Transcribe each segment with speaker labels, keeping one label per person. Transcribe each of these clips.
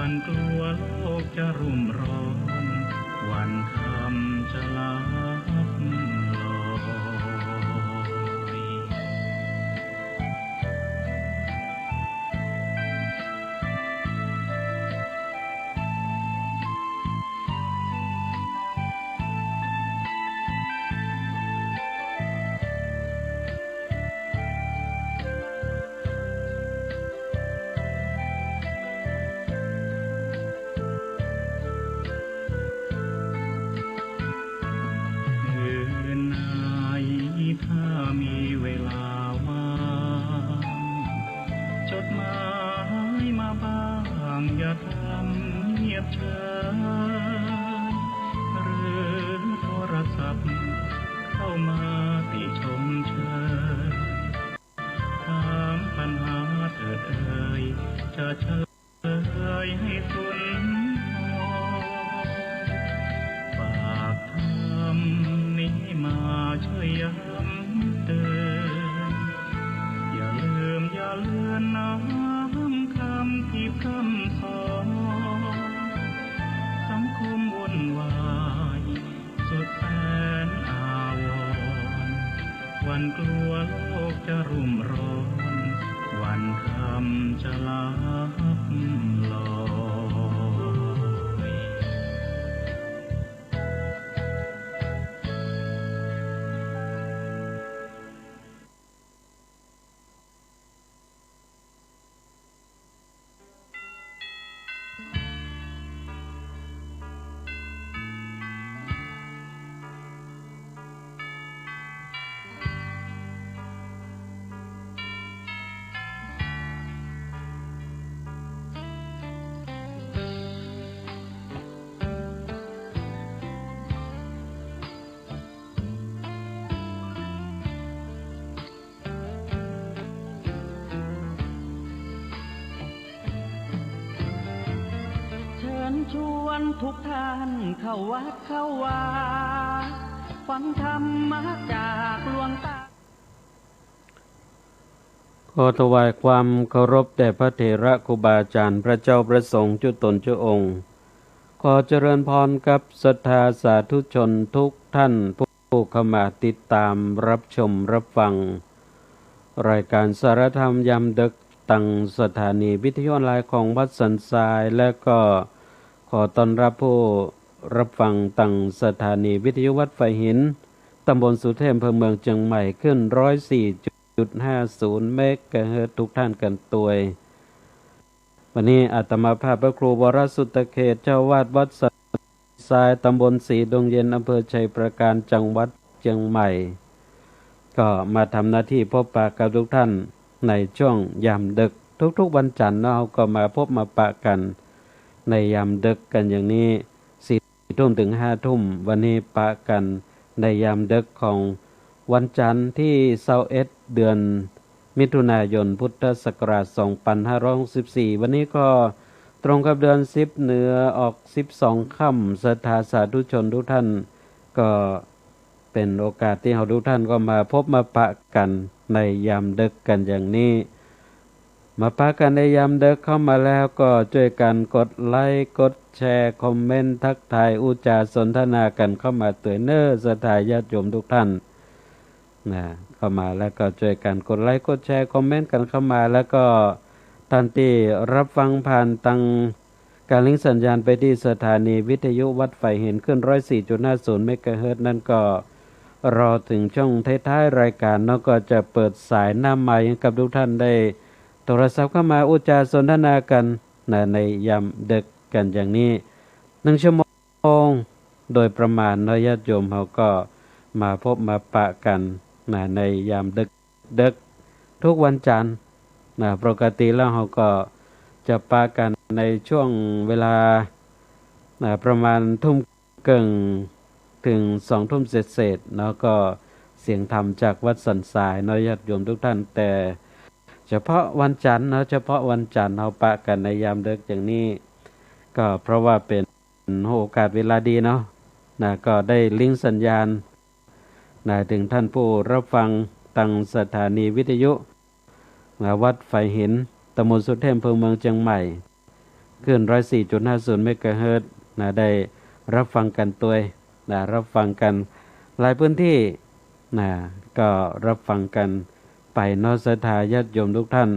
Speaker 1: วันกลัวโลกจะรุ่มร้อนวันคำจะลับลอยถ้ามีเวลาว่างจดหมายมาบ้างอย่าทำเงียบเฉยหรือโทรศัพท์เข้ามาติชมเชยถามปัญหาเถิดเอ่ยจะเฉลยให้สุนทรฝากทำนี้มาช่วยย้ำเตือนอย่าลืมอย่าเลือนน้ำคำที่คำสอนสังคมวุ่นวายสุดแสนอาวรณ์วันกลัวโลกจะรุ่มร้อนวันคำจะลับลอยชวนทุกท่านเข้าวัดเข้าวาฟังธรรมะจากหลวงตาขอถวายความเคารพแด่พระเถระครูบาอาจารย์พระเจ้าประสงค์เจ้าตนเจ้าองค์ขอเจริญพรกับศรัทธาสาธุชนทุกท่านผู้เข้ามาติดตามรับชมรับฟังรายการสารธรรมยามดึกตั้งสถานีวิทยุออนไลน์ของวัดสันทรายและก็ขอต้อนรับผู้รับฟังตั้งสถานีวิทยุวัดไฟหินตำบลสุเทพอำเภอเมืองเชียงใหม่ขึ้น 104.50 เมกะเฮิรตซ์ทุกท่านกันตัวยวันนี้อาตมาภาพพระครูวรสุตตเขตเจ้าวาดวัดสันทรายตำบลศรีดงเย็นอำเภอชัยประการจังหวัดเชียงใหม่ก็มาทำหน้าที่พบปะกับทุกท่านในช่วงยามดึกทุกๆวันจันทร์เราก็มาพบมาปะกันในยามดึกกันอย่างนี้ 4 ทุ่มถึง 5 ทุ่มวันนี้ปะกันในยามดึกของวันจันทร์ที่21เดือนมิถุนายนพุทธศักราช2564วันนี้ก็ตรงกับเดือน10เหนือออก12ค่ำศรัทธาสาธุชนทุกท่านก็เป็นโอกาสที่เราทุกท่านก็มาพบมาปะกันในยามดึกกันอย่างนี้มาปะกันในยามดึกเข้ามาแล้วก็ช่วยกันกดไลค์กดแชร์คอมเมนต์ทักทายอุจาสนทนากันเข้ามาเตือนศรัทธาญาติโยมทุกท่านเข้ามาแล้วก็ช่วยกันกดไลค์กดแชร์คอมเมนต์กันเข้ามาแล้วก็ท่านที่รับฟังผ่านทางการลิงก์สัญญาณไปที่สถานีวิทยุวัดไฟเห็นขึ้น 104.50 เมกะเฮิรตซ์นั่นก็รอถึงช่วงท้ายๆรายการแล้วก็จะเปิดสายหน้าไมค์ให้กับทุกท่านได้โทรศัพท์เข้ามาอุจาสนทนากันในยามดึกกันอย่างนี้1 ชั่วโมงโดยประมาณญาติโยมเขาก็มาพบมาปะกันในยามดึกทุกวันจันทร์ปกติแล้วเขาก็จะปะกันในช่วงเวลาประมาณทุ่มครึ่งถึง2 ทุ่มเศษๆแล้วก็เสียงธรรมจากวัดสันทรายญาติโยมทุกท่านแต่เฉพาะวันจันทร์เฉพาะวันจันทร์เราปะกันในยามดึกอย่างนี้ก็เพราะว่าเป็นโอกาสเวลาดีก็ได้ลิงก์สัญญาณถึงท่านผู้รับฟังตั้งสถานีวิทยุวัดไฟหินตำบลสุเทพอำเภอเมืองเชียงใหม่ คลื่น104.50 เมกะเฮิรตซ์นะได้รับฟังกันตัวนะรับฟังกันหลายพื้นที่นะก็รับฟังกันไปนอกศรัทธาญาติโยมทุกท่าน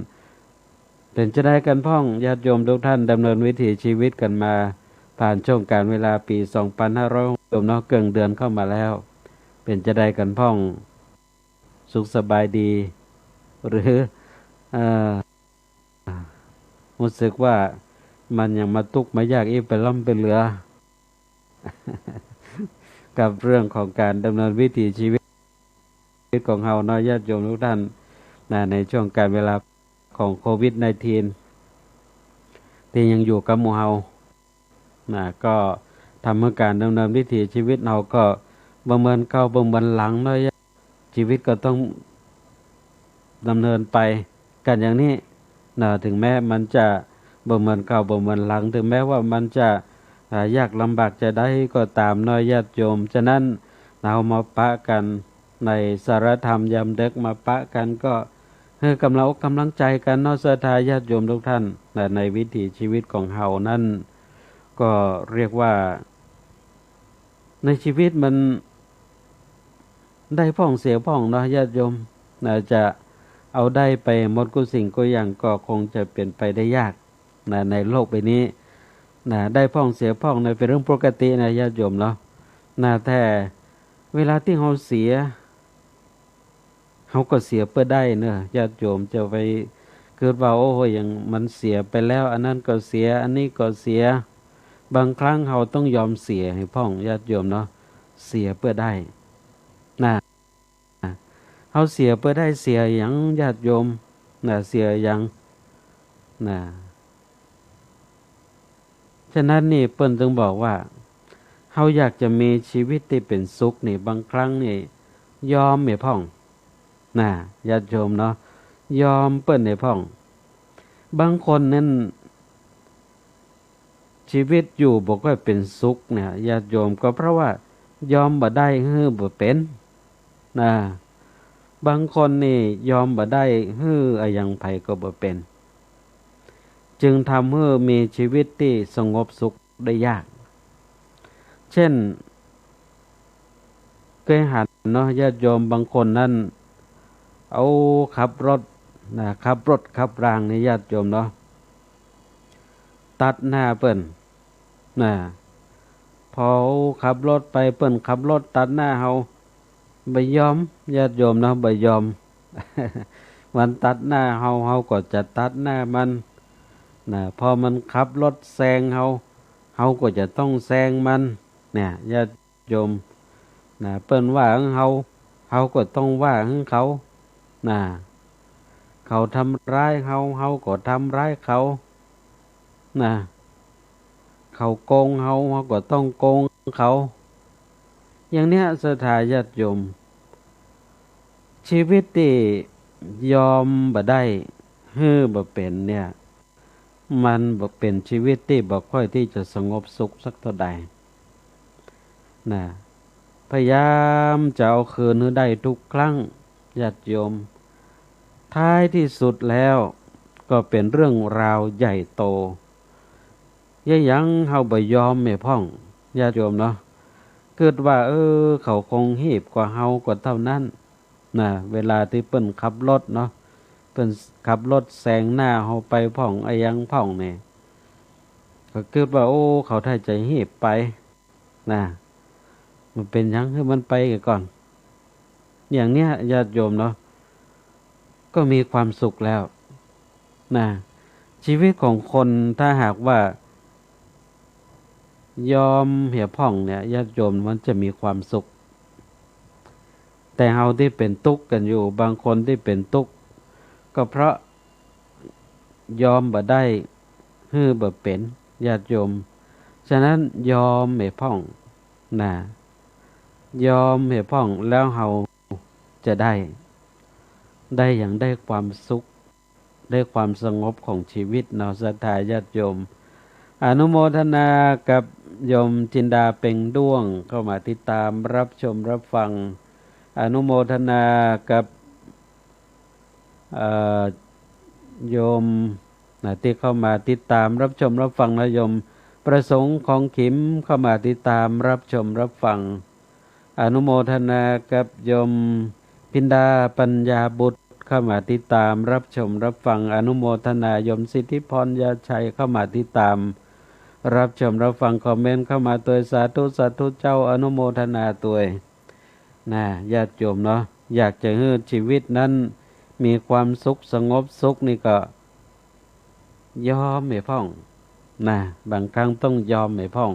Speaker 1: เป็นจะได้กันพ่องญาติโยมทุกท่านดำเนินวิถีชีวิตกันมาผ่านช่วงการเวลาปี2560เนาะเกินเดือนเข้ามาแล้วเป็นจะได้กันพ่องสุขสบายดีหรือรู้สึกว่ามันยังมาทุกข์มายากอีกไปล่ำไปเหลือ กับเรื่องของการดำเนินวิถีชีวิตของเฮาเนาะญาติโยมทุกท่านในช่วงการเวลาของโควิด-19 ที่ยังอยู่กับหมู่เฮาก็ทำให้การดำเนินวิถีชีวิตเฮาก็บ่เหมือนเก่าบ่เหมือนหลังเนาะชีวิตก็ต้องดำเนินไปกันอย่างนี้ถึงแม้มันจะบ่เหมือนเก่าบ่เหมือนหลังถึงแม้ว่ามันจะยากลำบากจะได้ก็ตามเนาะญาติโยมฉะนั้นเรามาปะกันในสารธรรมยามดึกมาปะกันก็ให้กำลังอกกำลังใจกันเนาะศรัทธาญาติโยมทุกท่านในวิถีชีวิตของเฮานั่นก็เรียกว่าในชีวิตมันได้พ่องเสียพ่องเนาะญาติโยมจะเอาได้ไปหมดกุสิ่งก็อย่างก็คงจะเป็นไปได้ยากในโลกใบนี้ได้พ่องเสียพ่องเป็นเรื่องปกตินะญาติโยมเนาะแต่เวลาที่เราเสียเขาก็เสียเพื่อได้เนอะญาติโยมจะไปเกิดว่าโอ้ยอย่างมันเสียไปแล้วอันนั้นก็เสียอันนี้ก็เสียบางครั้งเราต้องยอมเสียให้พ่องญาติโยมเนาะเสียเพื่อได้เขาเสียเพื่อได้เสียอย่างญาติโยมเสียอย่างฉะนั้นนี่เปิ้นจึงบอกว่าเขาอยากจะมีชีวิตที่เป็นสุขนี่บางครั้งนี่ยอมให้พ่องญาติโยมเนาะยอมเปิ้นให้พ่องบางคนนั้นชีวิตอยู่บ่ค่อยเป็นสุขเนี่ยญาติโยมก็เพราะว่ายอมบ่ได้ฮื้อบ่เป็นบางคนนี่ยอมบ่ได้ฮื้ออะยังไผก็บ่เป็นจึงทำให้มีชีวิตที่สงบสุขได้ยากเช่นเคยหันเนาะญาติโยมบางคนนั่นเอาขับรถขับรางในญาติโยมเนาะตัดหน้าเปิ้นพอขับรถไปเปิ้นขับรถตัดหน้าเฮาบ่ยอมญาติโยมเนาะบ่ยอม มันตัดหน้าเฮาก็จะตัดหน้ามันพอมันขับรถแซงเฮาก็จะต้องแซงมันเนี่ยญาติโยมเปิ้นว่าของเฮาก็ต้องว่าของเขาเขาทำร้ายเฮาก็ทำร้ายเขาเขาโกงเฮาก็ต้องโกงเขาอย่างเนี้ยศรัทธาญาติโยมชีวิตที่ยอมบ่ได้ฮื้อบ่เป็นเนี่ยมันบ่เป็นชีวิตที่บ่ค่อยที่จะสงบสุขสักเท่าใดพยายามจะเอาคืนให้ได้ทุกครั้งญาติโยมท้ายที่สุดแล้วก็เป็นเรื่องราวใหญ่โตยังเฮาบ่ยอมแม่พ่องญาติโยมเนาะเกิดว่าเขาคงหีบกว่าเฮากว่าเท่านั้นเวลาที่เปิ้นขับรถเนาะเปิ้นขับรถแซงหน้าเฮาไปพ่องอะยังพ่องนี่ก็คิดว่าเขาถ้าจะหีบไปมันเป็นหยังคือมันไปก่อนอย่างเนี้ยญาติโยมเนาะก็มีความสุขแล้วชีวิตของคนถ้าหากว่ายอมเหี่ยพ่องเนี่ยญาติโยมมันจะมีความสุขแต่เฮาที่เป็นทุกข์กันอยู่บางคนที่เป็นทุกข์ก็เพราะยอมบ่ได้ฮื้อบ่เป็นญาติโยมฉะนั้นยอมให้พ่องยอมให้พ่องแล้วเฮาจะได้อย่างได้ความสุขได้ความสงบของชีวิตเนาะศรัทธาญาติโยมอนุโมทนากับโยมจินดาเป่งด้วงเข้ามาติดตามรับชมรับฟังอนุโมทนากับโยม ที่เข้ามาติดตามรับชมรับฟังนะโยมประสงค์ของขิมเข้ามาติดตามรับชมรับฟังอนุโมทนากับโยมพินดาปัญญาบุตรเข้ามาติดตามรับชมรับฟังอนุโมทนาโยมสิทธิพรยาชัยเข้ามาติดตามรับชมรับฟังคอมเมนต์เข้ามาตัวสาธุสาธุเจ้าอนุโมทนาตัวญาติโยมเนาะอยากจะให้ชีวิตนั้นมีความสุขสงบสุขนี่ก็ยอมไม่พ่องบางครั้งต้องยอมไม่พ่อง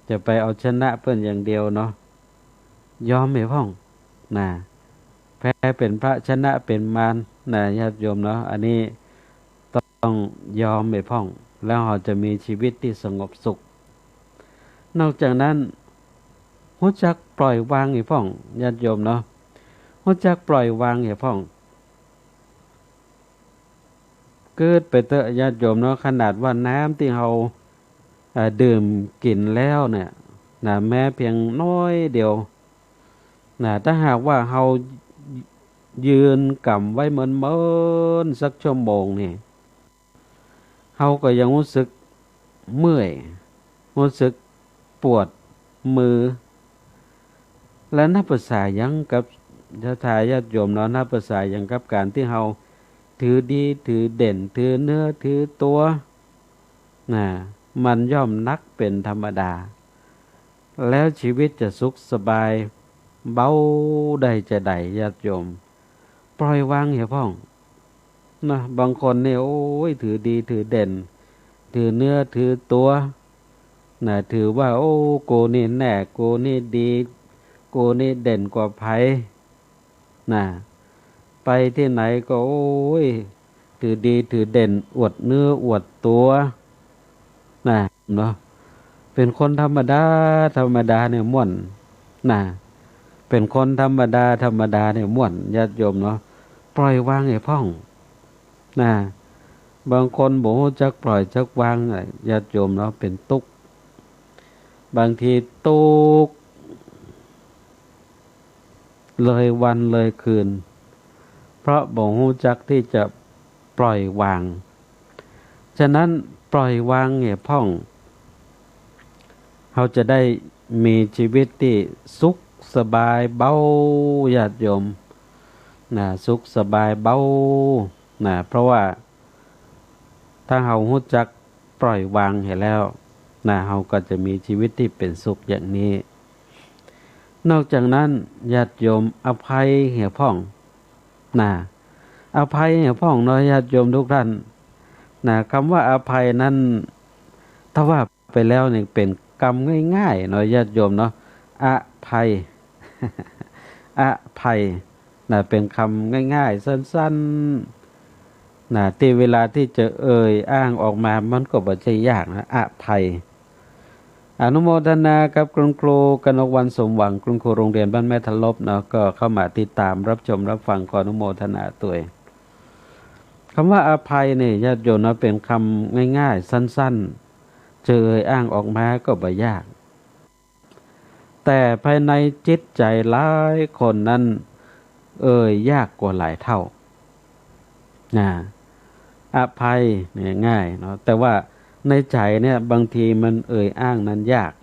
Speaker 1: จะไปเอาชนะเพื่อนอย่างเดียวเนาะยอมไม่พ่องแพ้เป็นพระชนะเป็นมารญาติโยมเนาะอันนี้ต้องยอมไม่พ่องแล้วเราจะมีชีวิตที่สงบสุขนอกจากนั้นรู้จักปล่อยวางให้พ่องญาติโยมเนาะรู้จักปล่อยวางให้พ่องเกิดไปเตอะญาติโยมเนาะขนาดว่าน้ำที่เราดื่มกินแล้วเนี่ยแม้เพียงน้อยเดียวถ้าหากว่าเรายืนกำไว้เหมือนสักชั่วโมงนี่เราก็ยังรู้สึกเมื่อยรู้สึกปวดมือและนับภาษายังกับทายาทโยมเนาะนับภาษายังกับการที่เราถือดีถือเด่นถือเนื้อถือตัวมันย่อมนักเป็นธรรมดาแล้วชีวิตจะสุขสบายเบาได้จะได้ญาติโยมปล่อยวางอย่าพ่องบางคนเนี่ยโอ้ยถือดีถือเด่นถือเนื้อถือตัวถือว่าโอ้โกนี่แน่โกนี่ดีโกนี่เด่นกว่าไผไปที่ไหนก็โอ้ยถือดีถือเด่นอวดเนื้ออวดตัวเนาะเป็นคนธรรมดาธรรมดาเนี่ยม่วนเป็นคนธรรมดาธรรมดาเนี่ยม่วนญาติโยมเนาะปล่อยวางให้พ่องบางคนบ่รู้จักปล่อยจักวางญาติโยมเนาะเป็นทุกข์บางทีทุกข์เลยวันเลยคืนเพราะบ่รู้จักที่จะปล่อยวางฉะนั้นปล่อยวางให้พ่องเราจะได้มีชีวิตที่สุขสบายเบาญาติโยมสุขสบายเบาเพราะว่าถ้าเรารู้จักปล่อยวางให้แล้วเราก็จะมีชีวิตที่เป็นสุขอย่างนี้นอกจากนั้นญาติโยมอภัยให้พ่องอภัยให้พ่องเนาะญาติโยมทุกท่านคำว่าอภัยนั้นถ้าว่าไปแล้วเนี่ยเป็นกรรมง่ายๆเนาะญาติโยมเนาะอภัย อภัยเป็นคำง่ายๆสั้นๆที่เวลาที่จะอ้างออกมามันก็บ่ใช่ยากอภัยอนุโมทนากับคุณครูกนกวรรณสมหวังคุณครูโรงเรียนบ้านแม่ทะลบเนาะก็เข้ามาติดตามรับชมรับฟังขออนุโมทนาตัวคำว่าอภัยเนี่ยญาติโยมเนาะเป็นคำง่ายๆสั้นๆอ้างออกมาก็บ่ยากแต่ภายในจิตใจหลายคนนั้นยากกว่าหลายเท่าอภัยเนี่ยง่ายเนาะแต่ว่าในใจเนี่ยบางทีมันอ้างนั้นยาก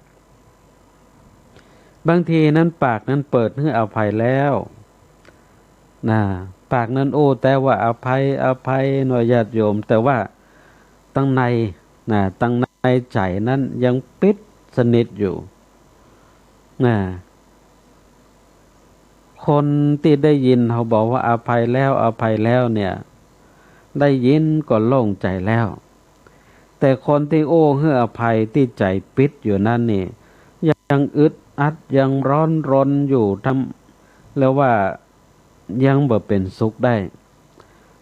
Speaker 1: บางทีนั้นปากนั้นเปิดให้อภัยแล้วปากนั้นแต่ว่าอภัยหน่อยญาติโยมแต่ว่าตั้งในตั้งในใจนั้นยังปิดสนิทอยู่คนที่ได้ยินเขาบอกว่าอภัยแล้วเนี่ยได้ยินก็โล่งใจแล้วแต่คนที่ให้อภัยที่ใจปิดอยู่นั่นนี่ยังอึดอัดยังร้อนรนอยู่แล้วว่ายังบ่เป็นสุขได้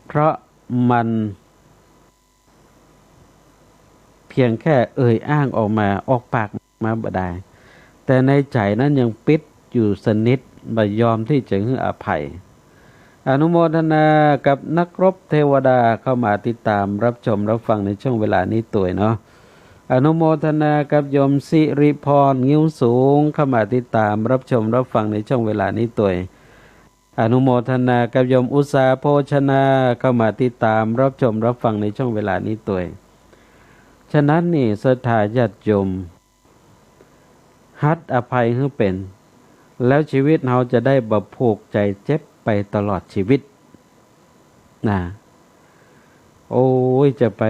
Speaker 1: เพราะมันเพียงแค่อ้างออกมาออกปากมาบ่ได้แต่ในใจนั้นยังปิดอยู่สนิทบ่ยอมที่จะให้อภัยอนุโมทนากับนักรบเทวดาเข้ามาติดตามรับชมรับฟังในช่วงเวลานี้ตัวเนาะอนุโมทนากับโยมสิริพรงิ้วสูงเข้ามาติดตามรับชมรับฟังในช่วงเวลานี้ตัวอ อนุโมทนากับโยมอุตสาโภชนาเข้ามาติดตามรับชมรับฟังในช่วงเวลานี้ตัวฉะนั้นนี่ศรัทธาญาติโยมหัดอภัยให้เป็นแล้วชีวิตเราจะได้บ่ผูกใจเจ็บไปตลอดชีวิตนะโอ้ยจะไป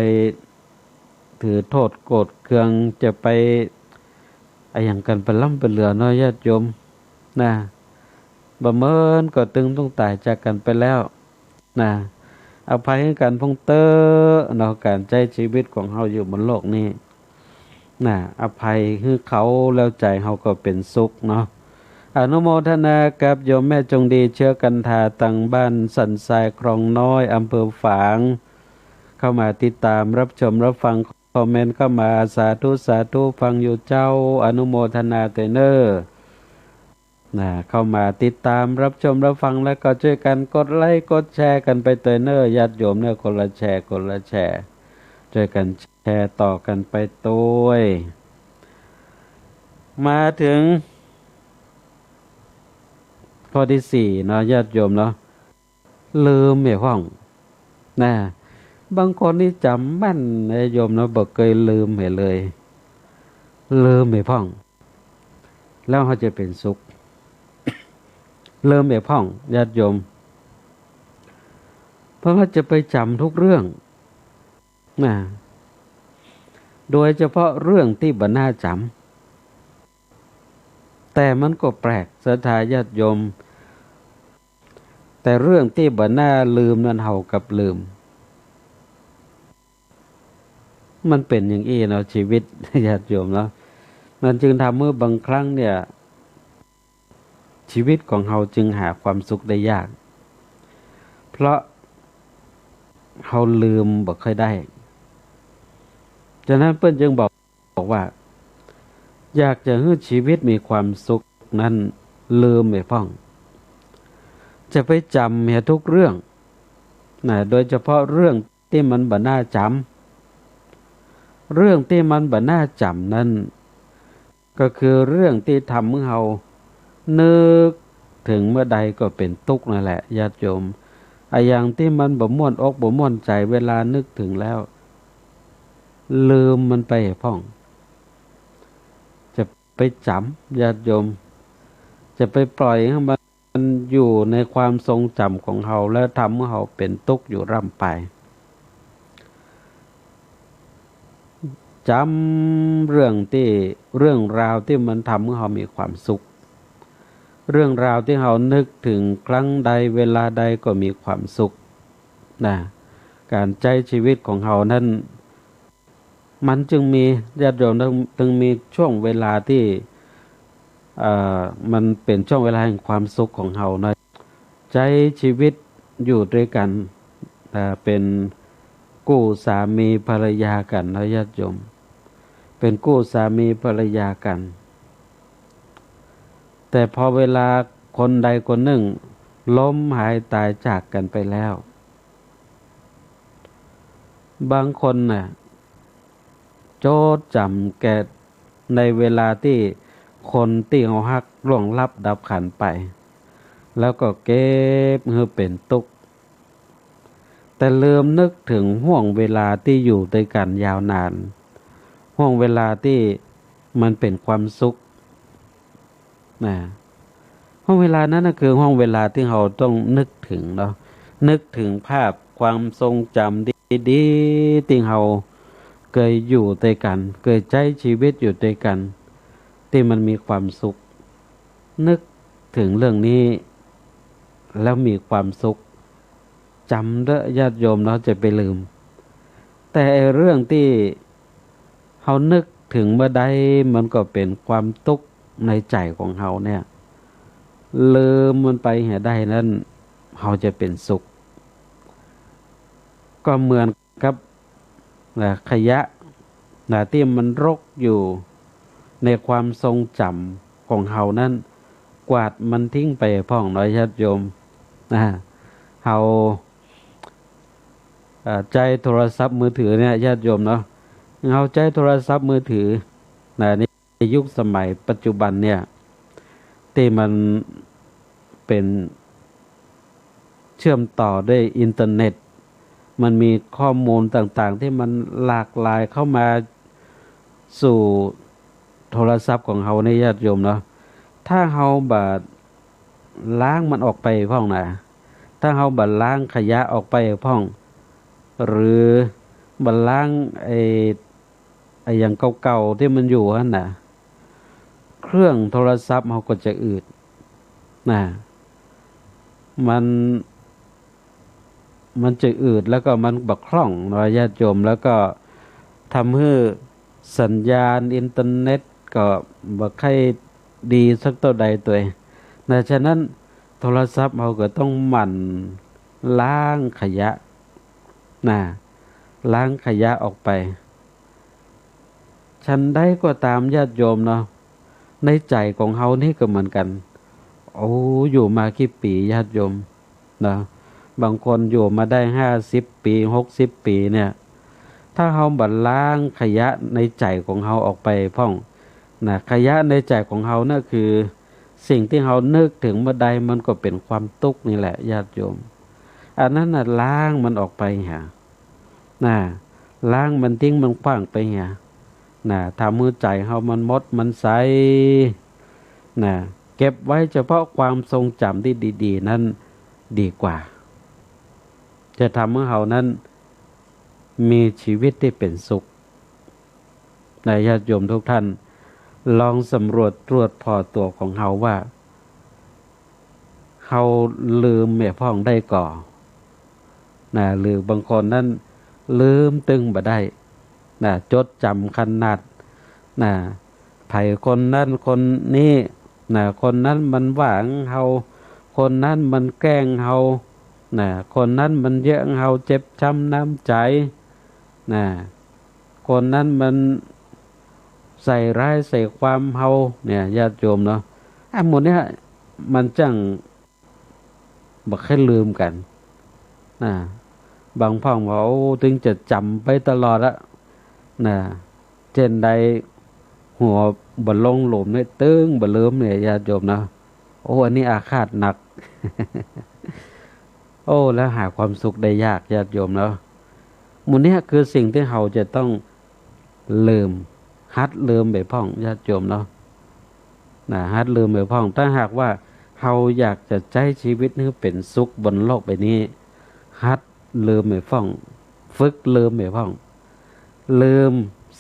Speaker 1: ถือโทษโกรธเคืองจะไปอย่างกันเป็นล่ำเป็นเหลือเนาะญาติโยมนะบ่เมินก็ตึงต้องตายจากกันไปแล้วนะอภัยให้กันพงเตอเนาะการใจชีวิตของเฮาอยู่บนโลกนี้นะอภัยให้เขาแล้วใจเฮาก็เป็นสุขเนาะอนุโมทนากับโยมแม่จงดีเชื้อกันทาตังบ้านสันทรายคลองน้อยอำเภอฝางเข้ามาติดตามรับชมรับฟังคอมเมนต์เข้ามาสาธุสาธุฟังอยู่เจ้าอนุโมทนาเตเนอร์เข้ามาติดตามรับชมรับฟังแล้วก็ช่วยกันกดไลค์กดแชร์กันไปเตเนอร์ญาติโยมเนี่ยคนละแชร์คนละแชร์ช่วยกันแชร์ต่อกันไปตัวมาถึงข้อที่สี่เนาะญาติโยมเนาะลืมไม่ห้องนะบางคนนี่จำแม่นนะโยมเนาะบอกเคยลืมไปเลยลืมไม่พ้องแล้วเขาจะเป็นสุขลืมไม่พ้องญาติโยมเพราะเขาจะไปจำทุกเรื่องนะโดยเฉพาะเรื่องที่บ่น่าจำแต่มันก็แปลกศรัทธาญาติโยมแต่เรื่องที่บ่น่าลืมนั้นเฮากับลืมมันเป็นอย่างนี้เนาะชีวิตญาติโยมเนาะมันจึงทำเมื่อบางครั้งเนี่ยชีวิตของเฮาจึงหาความสุขได้ยากเพราะเฮาลืมบ่ค่อยได้ฉะนั้นเพิ่นจึงบอกว่าอยากจะให้ชีวิตมีความสุขนั้นลืมไม่พ้องจะไปจำเห็นทุกเรื่องนะโดยเฉพาะเรื่องที่มันบ่น่าจำเรื่องที่มันบ่น่าจำนั้นก็คือเรื่องที่ทำให้เรานึกถึงเมื่อใดก็เป็นทุกข์นั่นแหละญาติโยมอย่างที่มันบ่ม่วนอกบ่ม่วนใจเวลานึกถึงแล้วลืมมันไปพ้องจะไปจำญาติโยมจะไปปล่อยให้มันอยู่ในความทรงจำของเราแล้วทำให้เราเป็นทุกข์อยู่ร่ำไปจำเรื่องราวที่มันทำให้เรามีความสุขเรื่องราวที่เรานึกถึงครั้งใดเวลาใดก็มีความสุขนะการใช้ชีวิตของเรานั้นมันจึงมีญาติโยมจึงมีช่วงเวลาที่มันเป็นช่วงเวลาแห่งความสุขของเรานะใช้ชีวิตอยู่ด้วยกันเป็นคู่สามีภรรยากันนะญาติโยมเป็นคู่สามีภรรยากันแต่พอเวลาคนใดคนหนึ่งล้มหายตายจากกันไปแล้วบางคนน่ะโจดจำแก่ในเวลาที่คนที่เขาฮักล่วงลับดับขันไปแล้วก็เก็บให้เป็นทุกข์แต่ลืมนึกถึงห่วงเวลาที่อยู่ด้วยกันยาวนานห่วงเวลาที่มันเป็นความสุขนะห่วงเวลานั้นคือห่วงเวลาที่เราต้องนึกถึงเนาะนึกถึงภาพความทรงจำดีๆที่เราเคยอยู่ด้วยกันเคยใช้ชีวิตอยู่ด้วยกันที่มันมีความสุขนึกถึงเรื่องนี้แล้วมีความสุขจำเด้อญาติโยมเราจะไปลืมแต่เรื่องที่เรานึกถึงเมื่อใดมันก็เป็นความทุกข์ในใจของเราเนี่ยลืมมันไปเหี่ยได้นั้นเราจะเป็นสุขก็เหมือนกับขยะที่มันรกอยู่ในความทรงจำของเรานั้นกวาดมันทิ้งไปพ่องน้อยญาติโยมเราใจโทรศัพท์มือถือเนี่ยญาติโยมเนาะเราใจโทรศัพท์มือถือในยุคสมัยปัจจุบันเนี่ยที่มันเป็น เชื่อมต่อด้วยอินเทอร์เน็ตมันมีข้อมูลต่างๆที่มันหลากหลายเข้ามาสู่โทรศัพท์ของเฮาในญาติโยมเนาะถ้าเฮาบ่ล้างมันออกไปพ่องนะถ้าเฮาบ่ล้างขยะออกไปพ่องหรือบ่ล้างไอ้อย่างเก่าๆที่มันอยู่หั่นน่ะเครื่องโทรศัพท์เฮาก็จะอืดนะมันมันจะอืดแล้วก็มันบักคล่องเนาะญาติโยมแล้วก็ทำให้สัญญาณอินเทอร์เน็ตก็บ่ค่อยดีสักเท่าใดตัวเองนะฉะนั้นโทรศัพท์เราก็ต้องหมั่นล้างขยะนะล้างขยะออกไปฉันได้ก็ตามญาติโยมเนาะในใจของเฮานี่ก็เหมือนกันโอ้อยู่มากี่ปีญาติโยมนะบางคนอยู่มาได้50 ปี60 ปีเนี่ยถ้าเฮาบัดล้างขยะในใจของเฮาออกไปพ่องนะขยะในใจของเฮานั่นคือสิ่งที่เฮานึกถึงเมื่อใดมันก็เป็นความทุกข์นี่แหละญาติโยมอันนั้นน่ะล้างมันออกไปหานะล้างมันทิ้งมันขว้างไปหานะทำมือใจเฮามันหมดมันใสนะเก็บไว้เฉพาะความทรงจำที่ดีๆนั้นดีกว่าจะทำให้เฮานั้นมีชีวิตที่เป็นสุขในญาติโยมทุกท่านลองสำรวจตรวจพอตัวของเฮาว่าเฮาลืมแม่พ่องได้ก่อนะหรือบางคนนั้นลืมตึงบ่ได้นะจดจำขนาดนะไผคนนั้นคนนี้นะคนนั้นมันหวังเฮาคนนั้นมันแกล้งเฮานะคนนั้นมันเยอะเฮาเจ็บช้ำน้ำใจนะคนนั้นมันใส่ร้ายใส่ความเฮาเนี่ยญาติโยมเนาะหมดเนี่ยมันจังบ่เคยลืมกันนะบางพ่องเขาถึงจะจำไปตลอดละนะเช่นใดหัวบ่ลงหลุมเนี่ยตึงบ่ลืมเนี่ยญาติโยมเนาะโอ้อันนี้อาฆาตหนัก โอ้แล้วหาความสุขได้ยากญาติโยมเนาะหมู่นี้คือสิ่งที่เราจะต้องลืมหัดลืมไปพ่องญาติโยมเนาะนะหัดลืมไปพ่องถ้าหากว่าเราอยากจะใช้ชีวิตให้เป็นสุขบนโลกใบนี้หัดลืมไปพ่องฝึกลืมไปพ่องลืม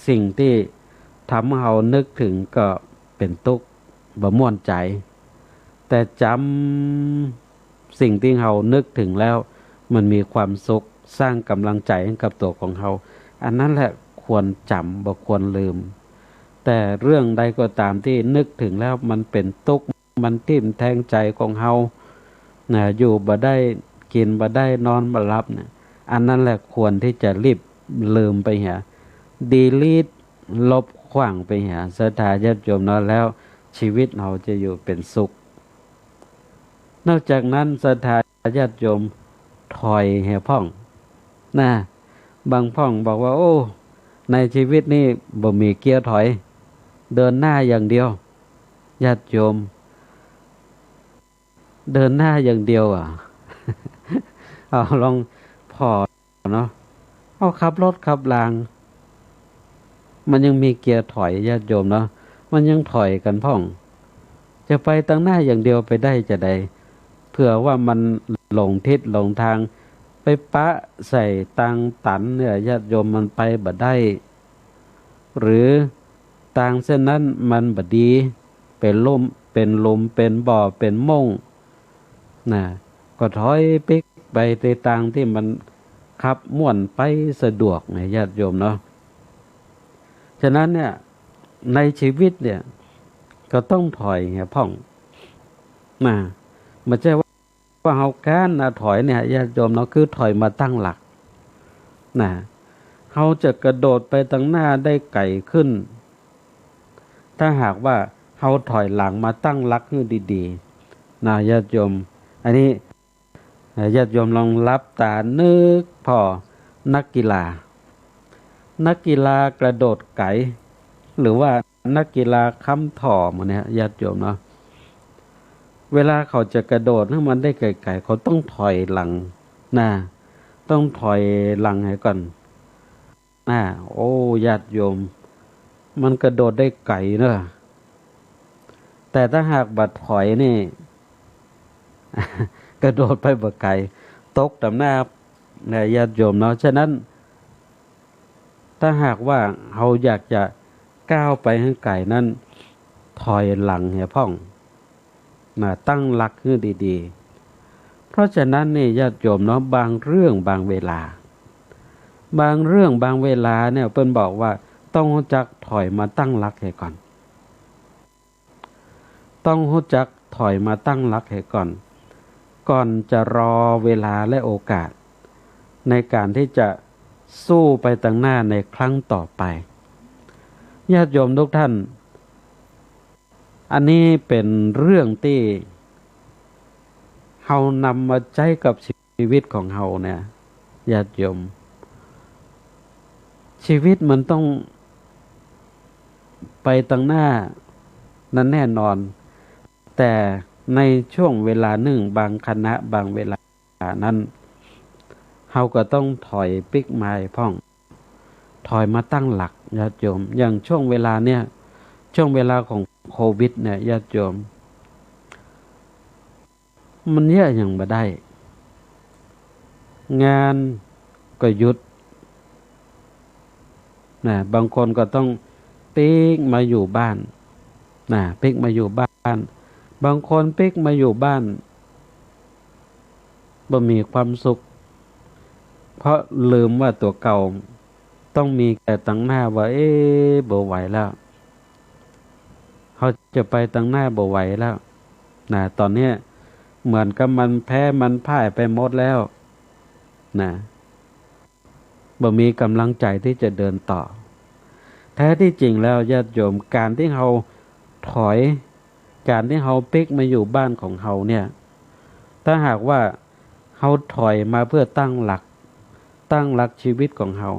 Speaker 1: สิ่งที่ทำให้เรานึกถึงก็เป็นทุกข์บ่ม่วนใจแต่จำสิ่งที่เรานึกถึงแล้วมันมีความสุขสร้างกำลังใจให้กับตัวของเราอันนั้นแหละควรจำบ่ควรลืมแต่เรื่องใดก็ตามที่นึกถึงแล้วมันเป็นทุกข์มันทิ่มแทงใจของเรานะอยู่บ่ได้กินบ่ได้นอนบ่หลับเนี่ยอันนั้นแหละควรที่จะรีบลืมไปหาดีลีทลบขว้างไปหาศรัทธาญาติโยมเนาะแล้วชีวิตเราจะอยู่เป็นสุขนอกจากนั้นศรัทธาญาติโยมถอยแห่พ่องนะบางพ่องบอกว่าโอ้ในชีวิตนี้บ่มีเกียร์ถอยเดินหน้าอย่างเดียวญาติโยมเดินหน้าอย่างเดียวอ่ะ เอาลองพอเนาะเอาขับรถขับรางมันยังมีเกียร์ถอยญาติโยมเนาะมันยังถอยกันพ่องจะไปตั้งหน้าอย่างเดียวไปได้จะได้เผื่อว่ามันหลงทิศหลงทางไปปะใส่ตังตันเนี่ยญาติโยมมันไปบ่ได้หรือทางเส้นนั้นมันบ่ดีเป็นลมเป็นลมเป็นบ่อเป็นม่งนะก็ถอยปิกไปในทางที่มันขับม่วนไปสะดวกเนี่ยญาติโยมเนาะฉะนั้นเนี่ยในชีวิตเนี่ยก็ต้องถอยเหี่ยพ่องมาไม่ใช่ว่าเฮาการนะถอยเนี่ยญาติโยมเนาะคือถอยมาตั้งหลักนะเฮาจะกระโดดไปตั้งหน้าได้ไกลขึ้นถ้าหากว่าเฮาถอยหลังมาตั้งหลักให้ดีๆนะญาติโยมอันนี้ญาติโยมลองรับตานึกพอนักกีฬากระโดดไกหรือว่านักกีฬาค้ำถ่อหมดเนี่ยญาติโยมเนาะ เวลาเขาจะกระโดดให้มันได้ไกลๆเขาต้องถอยหลังนะต้องถอยหลังให้ก่อนโอ้ญาติโยมมันกระโดดได้ไกลเนอะแต่ถ้าหากบัดถอยนี่ กระโดดไปบ่ไกลตกต่ำหน้าเนี่ยญาติโยมเนาะฉะนั้นถ้าหากว่าเราอยากจะก้าวไปให้ไกลนั้นถอยหลังให้พ่องตั้งหลักให้ดีๆเพราะฉะนั้นนี่ญาติโยมเนาะบางเรื่องบางเวลาเนี่ยเพิ่นบอกว่าต้องรู้จักถอยมาตั้งหลักให้ก่อนต้องรู้จักถอยมาตั้งหลักให้ก่อนจะรอเวลาและโอกาสในการที่จะสู้ไปตั้งหน้าในครั้งต่อไปญาติโยมทุกท่านอันนี้เป็นเรื่องที่เฮานำมาใช้กับชีวิตของเฮาเนี่ยญาติโยมชีวิตมันต้องไปตั้งหน้านั้นแน่นอนแต่ในช่วงเวลาหนึ่งบางคณะบางเวลานั้นเฮาก็ต้องถอยปิกไม้พ่องถอยมาตั้งหลักญาติโยมอย่างช่วงเวลาเนี่ยช่วงเวลาของโควิดเนี่ยญาติโยมมันเยอะอย่างบ่ได้งานก็หยุดบางคนก็ต้องปิกมาอยู่บ้านปิกมาอยู่บ้านบางคนปิกมาอยู่บ้านบ่มีความสุขเพราะลืมว่าตัวเก่าต้องมีแต่ตั้งหน้าว่าบ่ไหวแล้วเขาจะไปตั้งหน้าบ่ไหวแล้วตอนนี้เหมือนกับมันแพ้มันพ่ายไปหมดแล้วบ่มีกำลังใจที่จะเดินต่อแท้ที่จริงแล้วญาติโยมการที่เราถอยการที่เราปิกมาอยู่บ้านของเราเนี่ยถ้าหากว่าเราถอยมาเพื่อตั้งหลักชีวิตของเรา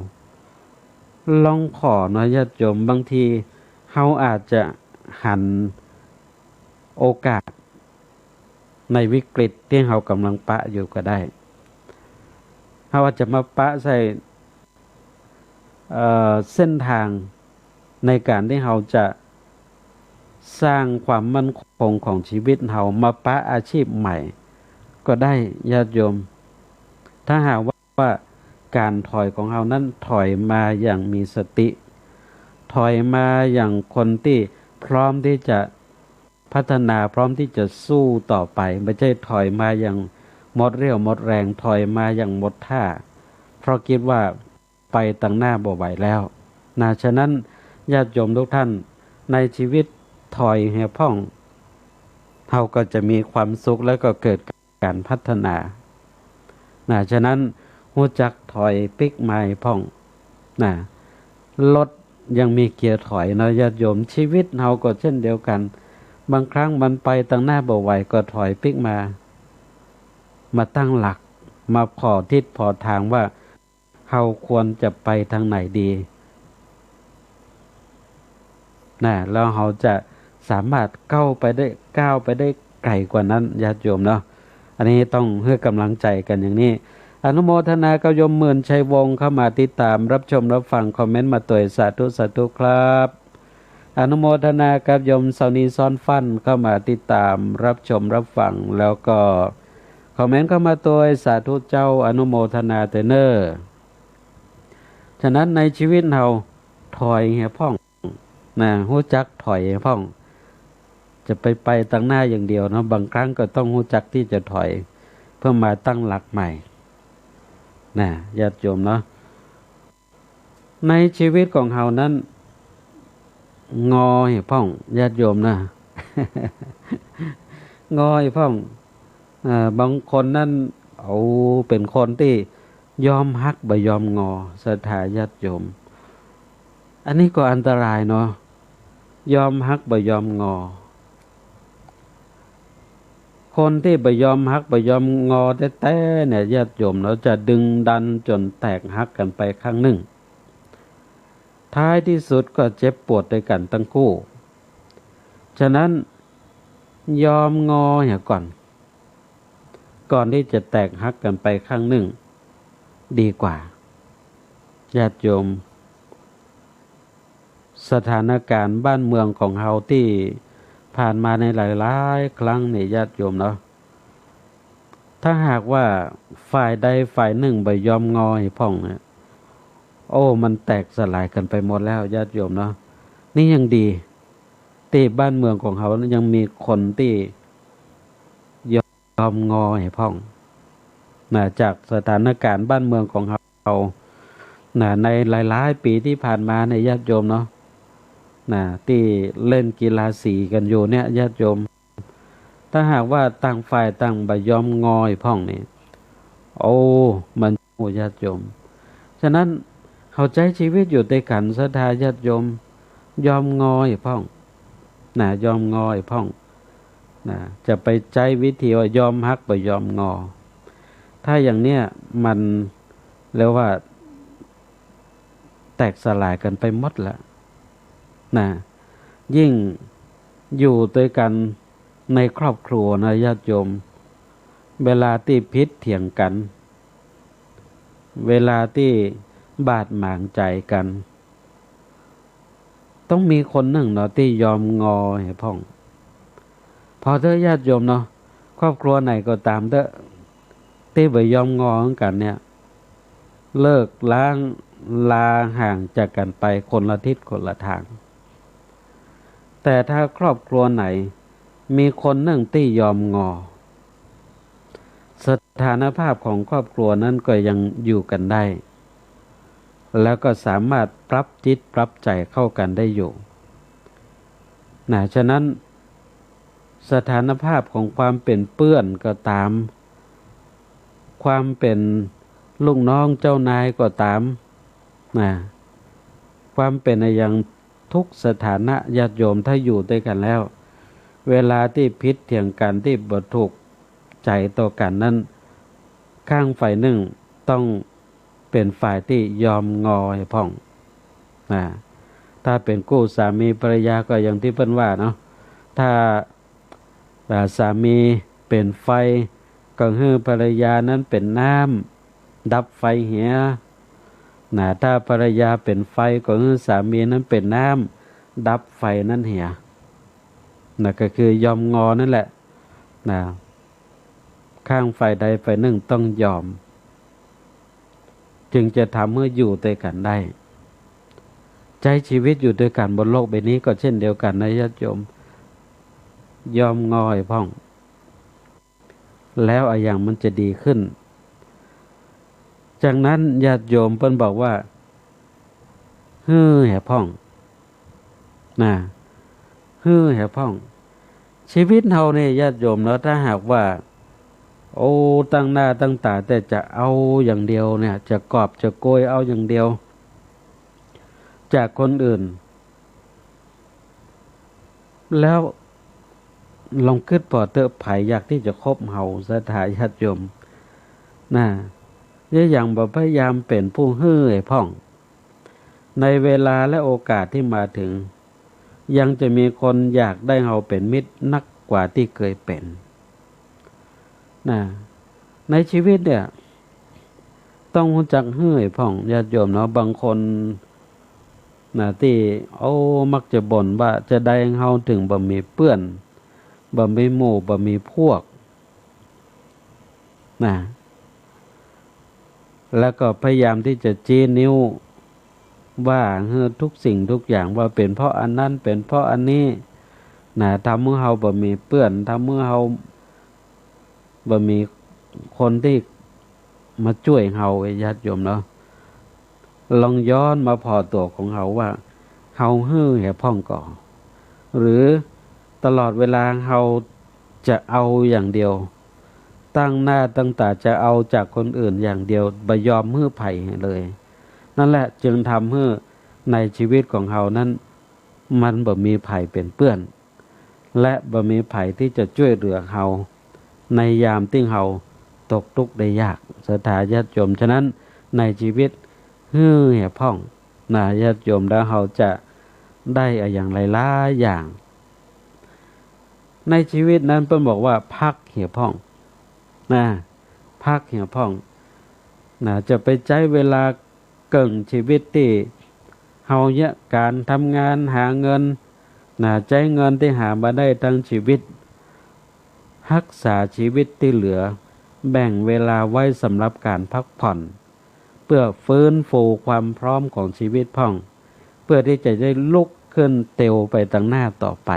Speaker 1: ลองขอเนาะญาติโยมบางทีเราอาจจะหันโอกาสในวิกฤตที่เรากำลังปะอยู่ก็ได้เราอาจจะมาปะใส่เส้นทางในการที่เราจะสร้างความมั่นคงของชีวิตเรามาปะอาชีพใหม่ก็ได้ญาติโยมถ้าหากว่าการถอยของเรานั้นถอยมาอย่างมีสติถอยมาอย่างคนที่พร้อมที่จะพัฒนาพร้อมที่จะสู้ต่อไปไม่ใช่ถอยมาอย่างหมดเรี่ยวหมดแรงถอยมาอย่างหมดท่าเพราะคิดว่าไปตั้งหน้าบ่ไหวแล้วฉะนั้นญาติโยมทุกท่านในชีวิตถอยแห่พ่องเราก็จะมีความสุขแล้วก็เกิดการพัฒนาฉะนั้นรู้จักถอยปิกไม้พ่องรถยังมีเกียร์ถอยนะญาติโยมชีวิตเราก็เช่นเดียวกันบางครั้งมันไปตั้งหน้าบ่ไหวก็ถอยปิกมาตั้งหลักมาพอทิศพอทางว่าเราควรจะไปทางไหนดีแล้วเราจะสามารถก้าวไปได้ไกลกว่านั้นญาติโยมเนาะอันนี้ต้องให้กำลังใจกันอย่างนี้อนุโมทนากับโยมหมื่นชัยวงศ์เข้ามาติดตามรับชมรับฟังคอมเมนต์มาตัวสาธุครับอนุโมทนากับโยมสาวนีซ้อนฟันเข้ามาติดตามรับชมรับฟังแล้วก็คอมเมนต์เข้ามาตัวสาธุเจ้าอนุโมทนาเตเนอร์ฉะนั้นในชีวิตเราถอยเหี่ยพ่องรู้จักถอยพ่องจะไปตั้งหน้าอย่างเดียวเนาะบางครั้งก็ต้องรู้จักที่จะถอยเพื่อมาตั้งหลักใหม่ญาติโยมเนาะในชีวิตของเฮานั้นงอยพ่องญาติโยมนะ งอยพ่องบางคนนั่นเอาเป็นคนที่ยอมฮักบ่ยอมงอศรัทธาญาติโยมอันนี้ก็อันตรายเนาะยอมฮักบ่ยอมงอคนที่บ่ยอมฮักบ่ยอมงอแท้ๆเนี่ยญาติโยมเราจะดึงดันจนแตกฮักกันไปครั้งหนึ่งท้ายที่สุดก็เจ็บปวดด้วยกันทั้งคู่ฉะนั้น ยอมงออย่าก่อนที่จะแตกหักกันไปข้างหนึ่งดีกว่าญาติโยมสถานการณ์บ้านเมืองของเราที่ผ่านมาในหลายๆครั้งเนี่ยญาติโยมเนาะถ้าหากว่าฝ่ายใดฝ่ายหนึ่งไปยอมงอให้พ่องเนี่ยโอ้มันแตกสลายกันไปหมดแล้วญาติโยมเนาะนี่ยังดีที่บ้านเมืองของเขายังมีคนที่ยอมงอให้พ่องนะจากสถานการณ์บ้านเมืองของเรานะในหลายๆปีที่ผ่านมาในญาติโยมเนาะนะที่เล่นกีฬาสีกันอยู่เนี่ยญาติโยมถ้าหากว่าต่างฝ่ายต่างบ่ยอมงอให้พ่องนี่โอ้มันโอ้ญาติโยมฉะนั้นเขาใช้ชีวิตอยู่ด้วยกันศรัทธาญาติโยมยอมงอให้พ่องนะยอมงอให้พ่องนะจะไปใช้วิธีว่ายอมฮักบ่ยอมงอถ้าอย่างเนี้ยมันเรียกว่าแตกสลายกันไปหมดละนะยิ่งอยู่ด้วยกันในครอบครัวนะญาติโยมเวลาที่พิษเถียงกันเวลาที่บาดหมางใจกันต้องมีคนหนึ่งเนาะที่ยอมงอให้พ่องพอเถอะญาติโยมเนาะครอบครัวไหนก็ตามเถอะที่บ่ยอมงอกันเนี่ยเลิกล้างลาห่างจากกันไปคนละทิศคนละทางแต่ถ้าครอบครัวไหนมีคนหนึ่งที่ยอมงอสถานภาพของครอบครัวนั้นก็ยังอยู่กันได้แล้วก็สามารถปรับจิตปรับใจเข้ากันได้อยู่นะฉะนั้นสถานภาพของความเป็นเพื่อนก็ตามความเป็นลูกน้องเจ้านายก็ตามนะความเป็นอย่างทุกสถานะญาติโยมถ้าอยู่ด้วยกันแล้วเวลาที่พิษเถียงกันที่บ่ถูกใจต่อกันนั้นข้างฝ่ายหนึ่งต้องเป็นฝ่ายที่ยอมงอให้พ่องนะถ้าเป็นคู่สามีภรรยาก็อย่างที่เพิ่นว่าเนาะถ้าสามีเป็นไฟก็ให้ภรรยานั้นเป็นน้ำดับไฟเหียนะถ้าภรรยาเป็นไฟก็ให้สามีนั้นเป็นน้ำดับไฟนั้นเหียนะก็คือยอมงอนั่นแหละนะข้างฝ่ายใดฝ่ายหนึ่งต้องยอมจึงจะทำให้อยู่ด้วยกันได้ใช้ชีวิตอยู่ด้วยกันบนโลกใบนี้ก็เช่นเดียวกันนะญาติโยมยอมงอให้พ่องแล้วอย่างมันจะดีขึ้นจากนั้นญาติโยมเพิ่นบอกว่าฮือแห่พ่องนะฮือแห่พ่องชีวิตเราเนี่ยญาติโยมเนาะถ้าหากว่าโอ้ตั้งหน้าตั้งตาแต่จะเอาอย่างเดียวเนี่ยจะกอบจะโกยเอาอย่างเดียวจากคนอื่นแล้วลองคิดพอเตอะไผอยากที่จะคบเฮาสถาญาติโยมนะอย่างบ่พยายามเป็นผู้ฮื้อให้พ่องในเวลาและโอกาสที่มาถึงยังจะมีคนอยากได้เฮาเป็นมิตรนักกว่าที่เคยเป็นนะในชีวิตเนี่ยต้องรู้จักฮื้อให้พ่องญาติโยมเนาะบางคนนะที่มักจะบ่นว่าจะได้เฮาถึงบ่มีเพื่อนบ่มีหมู่บ่มีพวกนะแล้วก็พยายามที่จะชี้นิ้วว่าทุกสิ่งทุกอย่างว่าเป็นเพราะอันนั้นเป็นเพราะอันนี้นะทำให้เฮาบ่มีเพื่อนทำให้เฮาบ่มีคนที่มาช่วยเฮาญาติโยมเนาะลองย้อนมาพอตัวของเฮาว่าเฮาฮื้อแห่พ่องก่อหรือตลอดเวลาเฮาจะเอาอย่างเดียวตั้งหน้าตั้งตาจะเอาจากคนอื่นอย่างเดียวบ่ยอมฮื้อไผเลยนั่นแหละจึงทำให้ในชีวิตของเฮานั้นมันบ่มีไผเป็นเปื้อนและบ่มีไผที่จะช่วยเหลือเฮาในยามที่เฮาตกทุกข์ได้ยากสถาญาติโยมฉะนั้นในชีวิตฮื้อแห่พ่องนะญาติโยมแล้วเฮาจะได้อย่างหลายๆอย่าง ในชีวิตนั้นเพิ่นบอกว่าพักเหี่ยวพ่องนะพักเหี่ยวพ่องนะจะไปใช้เวลาเกิ่งชีวิตที่เฮาเนี่ยการทำงานหาเงินนะใช้เงินที่หามาได้ทั้งชีวิตรักษาชีวิตที่เหลือแบ่งเวลาไว้สำหรับการพักผ่อนเพื่อฟื้นฟูความพร้อมของชีวิตพ่องเพื่อที่จะได้ลุกขึ้นเตียวไปตั้งหน้าต่อไป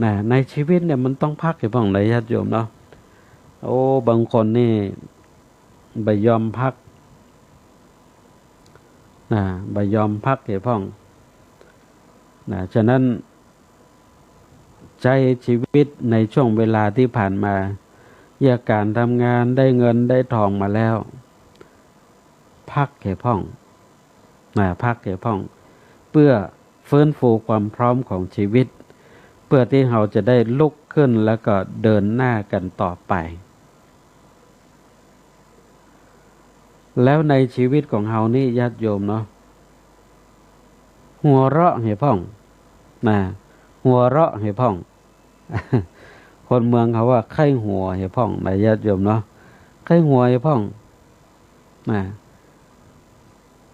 Speaker 1: นะในชีวิตเนี่ยมันต้องพักให้พ่องเลยญาติโยมเนาะโอ้บางคนนี่ไม่ยอมพักนะไม่ยอมพักให้พ่องนะฉะนั้นใช้ชีวิตในช่วงเวลาที่ผ่านมาอยากการทำงานได้เงินได้ทองมาแล้วพักให้พ่องนะพักให้พ่องเพื่อฟื้นฟูความพร้อมของชีวิตเพื่อที่เราจะได้ลุกขึ้นแล้วก็เดินหน้ากันต่อไปแล้วในชีวิตของเรานี่ญาติโยมเนาะหัวเราะให้พ่องนะหัวเราะให้พ่อง คนเมืองเขาว่าไข้หัวให้พ่องนะญาติโยมเนาะไข้หัวให้พ่องนะ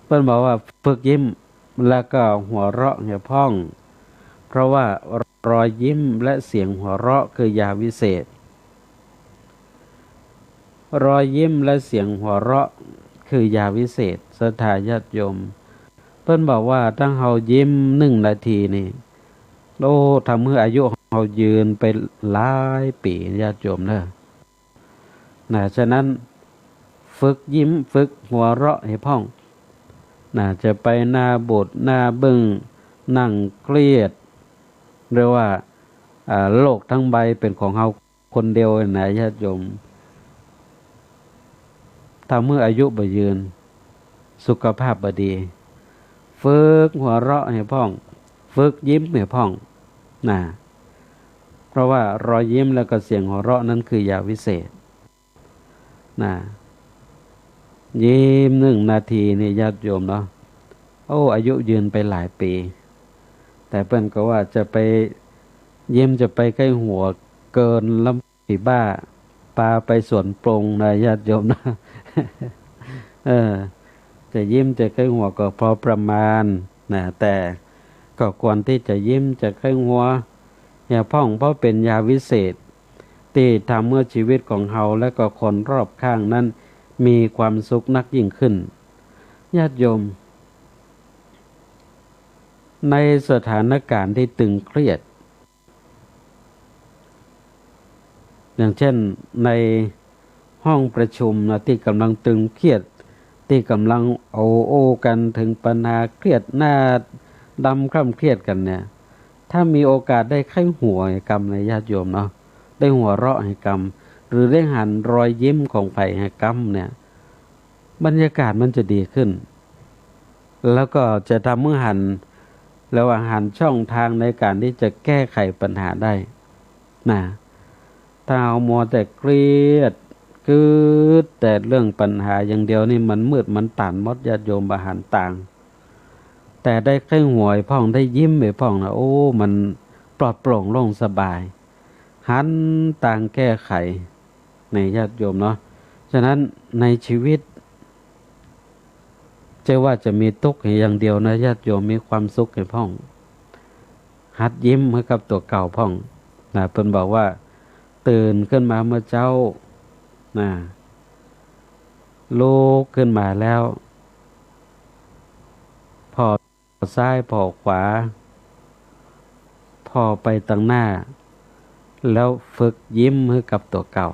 Speaker 1: เพิ่นบอกว่าฝึกยิ้มแล้วก็หัวเราะให้พ่องเพราะว่ารอยยิ้มและเสียงหัวเราะคือยาวิเศษรอยยิ้มและเสียงหัวเราะคือยาวิเศษศรัทธาญาติโยมเพิ่นบอกว่าถ้าเฮายิ้ม1 นาทีนี่โอ้ทำให้อายุเฮายืนไปหลายปีญาติโยมเด้อนะฉะนั้นฝึกยิ้มฝึกหัวเราะให้พ่องนะจะไปหน้าโบสถ์หน้าบึ้งนั่งเครียดหรือว่าโลกทั้งใบเป็นของเฮาคนเดียวนะญาติโยมถ้าเมื่ออายุบ่ยืนสุขภาพบ่ดีฝึกหัวเราะให้พ่องฝึกยิ้มให้พ่องนะเพราะว่ารอยยิ้มแล้วก็เสียงหัวเราะนั้นคือยาวิเศษนะยิ้ม1 นาทีนี่ญาติโยมเนาะโอ้อายุยืนไปหลายปีแต่เพิ่นก็ว่าจะไปยิ้มจะไปใกล้หัวเกินลำปีบ้าปาไปสวนปรงนะญาติโยมนะจะยิ้มจะใกล้หัวก็พอประมาณนะแต่ก็ควรที่จะยิ้มจะใกล้หัวอย่าพ่องเพราะเป็นยาวิเศษที่ทำเมื่อชีวิตของเฮาและก็คนรอบข้างนั้นมีความสุขนักยิ่งขึ้นญาติโยมในสถานการณ์ที่ตึงเครียดอย่างเช่นในห้องประชุมนะที่กำลังตึงเครียดที่กำลังโอ้กันถึงปัญหาเครียดหน้าดำคร่ำเครียดกันเนี่ยถ้ามีโอกาสได้ไข้หัวให้กรรมในญาติโยมเนาะได้หัวเราะให้กรรมหรือได้หันรอยยิ้มของไผ่ให้กรรมเนี่ยบรรยากาศมันจะดีขึ้นแล้วก็จะทำเมื่อหันแล้วหันช่องทางในการที่จะแก้ไขปัญหาได้นะถ้าเอามัวแต่เครียดคือแต่เรื่องปัญหาอย่างเดียวนี่มันมืดมันตันมดญาติโยมบาหันต่างแต่ได้ไข้หัวไอ้พ่องได้ยิ้มไอ้พ่องนะโอ้มันปลอดโปร่งโล่งสบายหันต่างแก้ไขในญาติโยมเนาะฉะนั้นในชีวิตจะว่าจะมีทุกข์อย่างเดียวนะญาติโยมมีความสุขให้พ่องหัดยิ้มให้กับตัวเก่าพ่องนะเพิ่นบอกว่าตื่นขึ้นมาเมื่อเจ้านะลุกขึ้นมาแล้วพอซ้ายพอขวาพอไปตั้งหน้าแล้วฝึกยิ้มให้กับตัวเก่า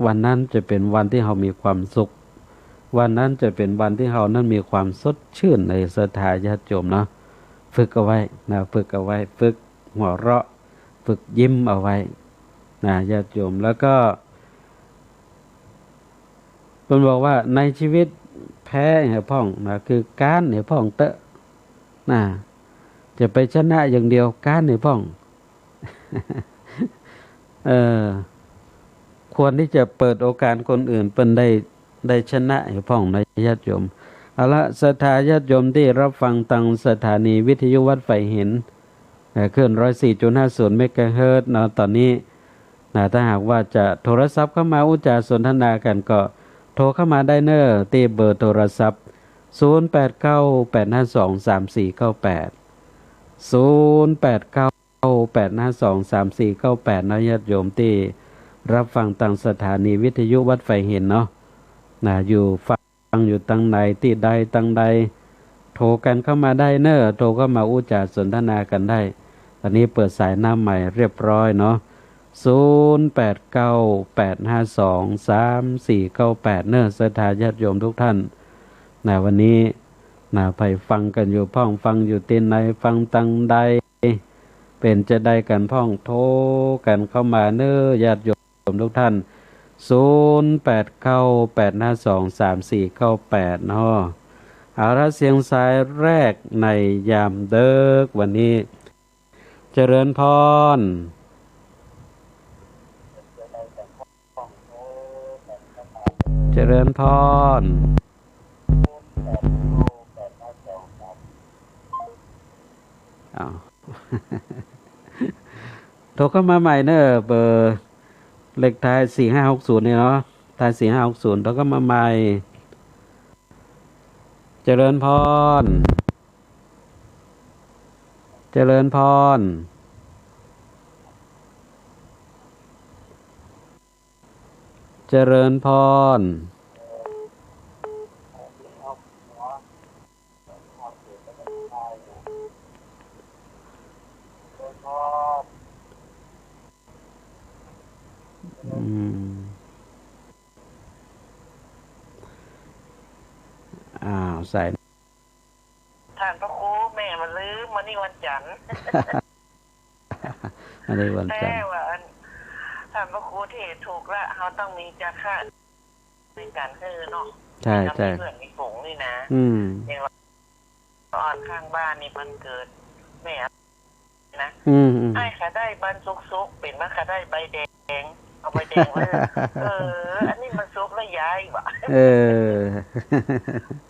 Speaker 1: วันนั้นจะเป็นวันที่เรามีความสุขวันนั้นจะเป็นวันที่เรานั้นมีความสดชื่นในศรัทธาญาติโยมเนาะฝึกเอาไว้นะฝึกเอาไว้ฝึกหัวเราะฝึกยิ้มเอาไว้นะญาติโยมแล้วก็เพิ่นบอกว่าในชีวิตแพ้เนี่ยพ่องนะคือการเนี่ยพ่องเตอะนะจะไปชนะอย่างเดียวการเนี่ยพ่อง ควรที่จะเปิดโอกาสคนอื่นเป็นได้ชนะให้พ่องในญาติโยมเอาละศรัทธาญาติโยมที่รับฟังทางสถานีวิทยุวัดไฟเห็น คลื่น104.50เมกะเฮิรตซ์เนาะตอนนี้ถ้าหากว่าจะโทรศัพท์เข้ามาอุจจาสนทนากันก็โทรเข้ามาได้เนอที่เบอร์โทรศัพท์0898523498 0898523498นะญาติโยมที่รับฟังทางสถานีวิทยุวัดไฟเห็นเนาะอยู่ฟังอยู่ตั้งไหนที่ใดตั้งใดโทรกันเข้ามาได้เนอโทรเข้ามาอุจจาสนทนากันได้ตอนนี้เปิดสายหน้าใหม่เรียบร้อยเนาะ0898523498เนอสถาญาติโยมทุกท่านวันนี้ไปฟังกันอยู่พ้องฟังอยู่ที่ไหนฟังตั้งใดเป็นจะได้กันพ้องโทรกันเข้ามาเนอญาติโยมทุกท่าน0898523498เนาะเอาละเสียงสายแรกในยามเดึกวันนี้เจริญพรเจริญพรโทรเข้ามาใหม่เนอะเบอร์เลขท้าย4560เนี่ยเนาะท้าย4560โทรเข้ามาใหม่เจริญพรเจริญพรเจริญพรใส่
Speaker 2: ท่านพระครูแม่มันลืมวันนี้วันจันทร์
Speaker 1: วันนี้วันจันทร์
Speaker 2: แต่ว่าท่านพระครูเทศถูกละเขาต้องมีจาระในการคือเนาะ
Speaker 1: ใช่ใช่
Speaker 2: เพื่อนมีฝูงนี่นะอย่างตอนข้างบ้านนี่มันเกิดแม่นะไอ้ขาได้บันซุกเป็นว่าขาได้ใบแดงเอาใบแดงเลยอันนี้มันซุกแล้วย้ายวะ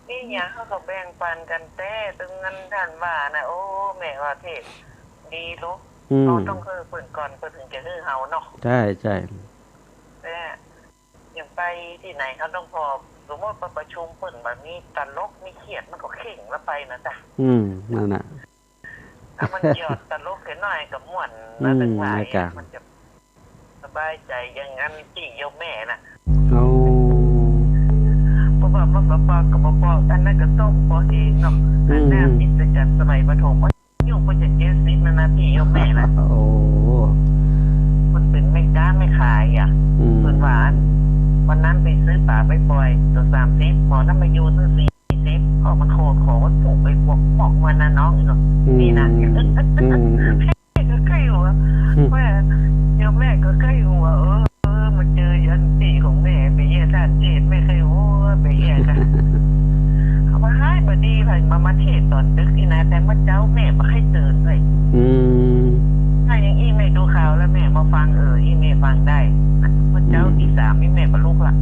Speaker 2: นี่เนี่ยเขาก็แบ่งปันกันแต่ตึงเงินท่านว่านะโอ้แม่ว่าเทศดีลูกเราต้องคือเปิดก่อนเปิดถึงจะคือเฮาเนาะ
Speaker 1: ใช่ใช่
Speaker 2: แต่อย่างไปที่ไหนเขาต้องพอสมมติประชุมเปิดแบบนี้ตลกมีเขียดมันก็เข่งแล้วไปนะจ๊ะ
Speaker 1: นั่นน่ะ
Speaker 2: ถ้ามันหยอดตลกแค่น้อยกับม่วนนะตึงหลายมันจะสบายใจอย่างนั้นจีโยมแม่น่ะปอบอันนั้นก็ต้มปอเองเนาะอันนั้นติดจากสมัยประถมยุ่งไปจาก70นะพี่โยมแม่นะมันเป็นไม่ก้านไม่ขายส่วนหวานวันนั้นไปซื้อป่าไปปล่อยตัว30หมอน้ำมายูซื้อ40มันโคตรขอว่าถูกไปพวกหมอกมันนะน้องอีกนี่นะก็ใกล้หัวแม่โยมแม่ก็ใกล้หัวมันเจอยันตีของแม่ไปเยี่ยท่านเทศไม่เคยโอ้ไปเยี่ยกันเขามาให้บดีไปมาเทศตอนดึกนี่นะแต่เมื่อเจ้าแม่มาให้ตื่นเลยถ้ายังอีไม่ดูข่าวแล้วแม่มาฟังอีแม่ฟังได้เมื่อเจ้าที่3นี่แม่ก็ลุกละ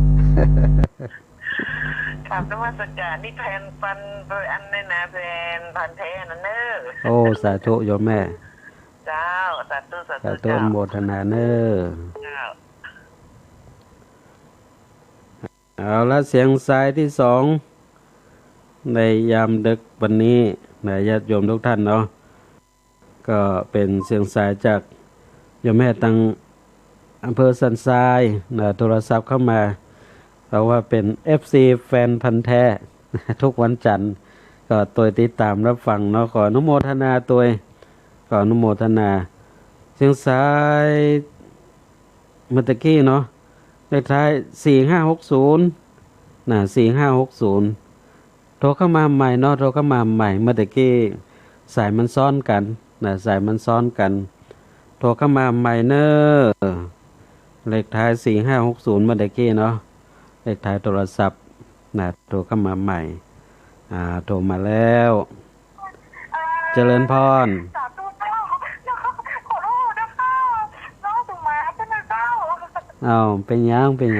Speaker 2: ครับนวัตกรรมนี่แทนฟันโดยอันนี้นะแทนพันแท้นั่นเนอ
Speaker 1: โอ้สาธุโยมแม่
Speaker 2: เจ้าสาธุ
Speaker 1: โมทนาเนอ
Speaker 2: เจ้า
Speaker 1: เอาละเสียงสายที่2ในยามดึกวันนี้ญาติโยมทุกท่านเนาะก็เป็นเสียงสายจากโยมแม่ตังอำเภอสันทรายโทรศัพท์เข้ามาเพราะว่าเป็น FC แฟนพันธุ์แท้ทุกวันจันทร์ก็ตัวติดตามรับฟังเนาะขออนุโมทนาตัวขออนุโมทนาเสียงสายเมื่อกี้เนาะเลขท้าย4560 4560โทรเข้ามาใหม่เนาะโทรเข้ามาใหม่เมื่อกี้สายมันซ้อนกันสายมันซ้อนกันโทรเข้ามาใหม่เนอะเลขท้าย4560เมื่อกี้เนาะเลขท้ายโทรศัพท์โทรเข้ามาใหม่โทรมาแล้วเจริญพรเป็นยังคือ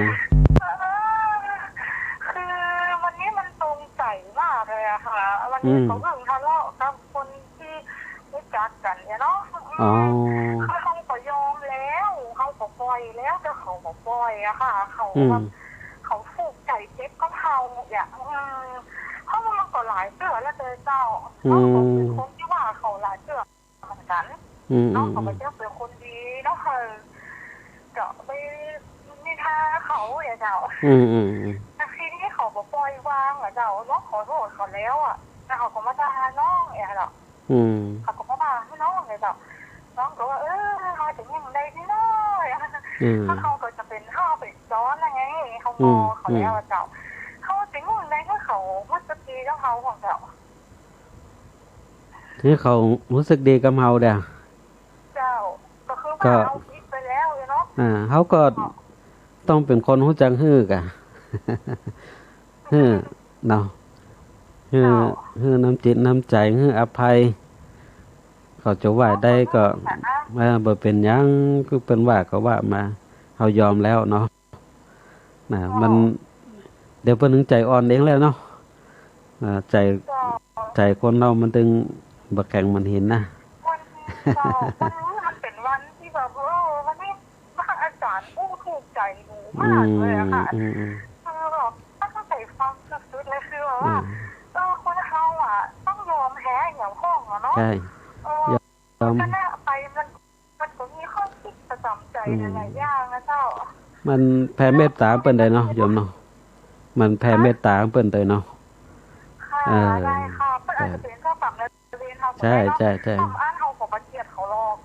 Speaker 2: วันนี้มันตรงใจมากเลยอะค่ะวันนี้ผมเพิ่งทะเลาะกับคนที่รู้จักกันเนี่ย เนาะ
Speaker 1: อ๋อ
Speaker 2: เขาก็ยอมแล้วเขาก็ปล่อยแล้วแต่เขาก็ปล่อยอะค่ะเขาแบบเขาผูกใจเจ็บก็เขาอย่างเขามันก็หลายเสือแล้วเจ้าเขาก็เป็นคนที่ว่าเขาหลายเสือเหมือนกันเนาะเขาไม่ใช่เป็นคนดีเนาะก็ไม่ท่าเขาอย่างเจ้าแต่ทีนี้เขาบอกปล่อยวางอะเจ้าเนาะขอโทษเขาแล้วอะแต่เขาก็มาด่าน้องอย่างเจ้าเขาก็มาด่าให้น้องเลยเจ้าน้องก็ว่าเขาจะยังไงที่น้อยถ้าเขาก็จะเป็นข้าวเป็นซ้อนอะไรไงเขามองเขาแล้วเจ้าเขาจะงงได้ก็เขามัสกีเจ้าเขาของเจ้า
Speaker 1: ที่เขารู้สึกดีกับเฮาเด้อ
Speaker 2: เจ้าก็คือว่าเราคิดไปแล้วเนาะ
Speaker 1: เขาก็ต้องเป็นคนรู้จักฮื้อกะฮื้อเนาะฮื้อน้ำจิตน้ำใจฮื้ออภัยเขาจะว่าได้ก็บ่เป็นหยังคือเป็นว่าก็ว่ามาเฮายอมแล้วเนาะมันเดี๋ยวเพิ่นถึงใจอ่อนเองแล้วเนาะใจคนเรามันถึงบ่แข็งมันเห็นนะ
Speaker 2: มันเป็นวันที่แบบวันนี้อาจารย์ผู้ถูกใจหนูมากเลยอะค่ะแบบถ้าใส่ฟังสุดๆเลยคือว่าคนเขาอ่ะต้องยอมแพ้อย่างห้องเนาะ
Speaker 1: ใช่
Speaker 2: ก็น่าไปมันก็มีข้อคิดประจำใจหลายอย่างนะเจ้า
Speaker 1: มันแผ่เมตตาเปิ้นได้เนาะโยมเนาะมันแผ่เมตตาเปิ้นได้เนาะ
Speaker 2: ได้ค่ะเปิ้นอาจจะเป็นเจ้าปรับในเรียนเฮา
Speaker 1: ใช่ใช่ใช่
Speaker 2: อ่านเฮาก็บ่เกลียดเขาหรอก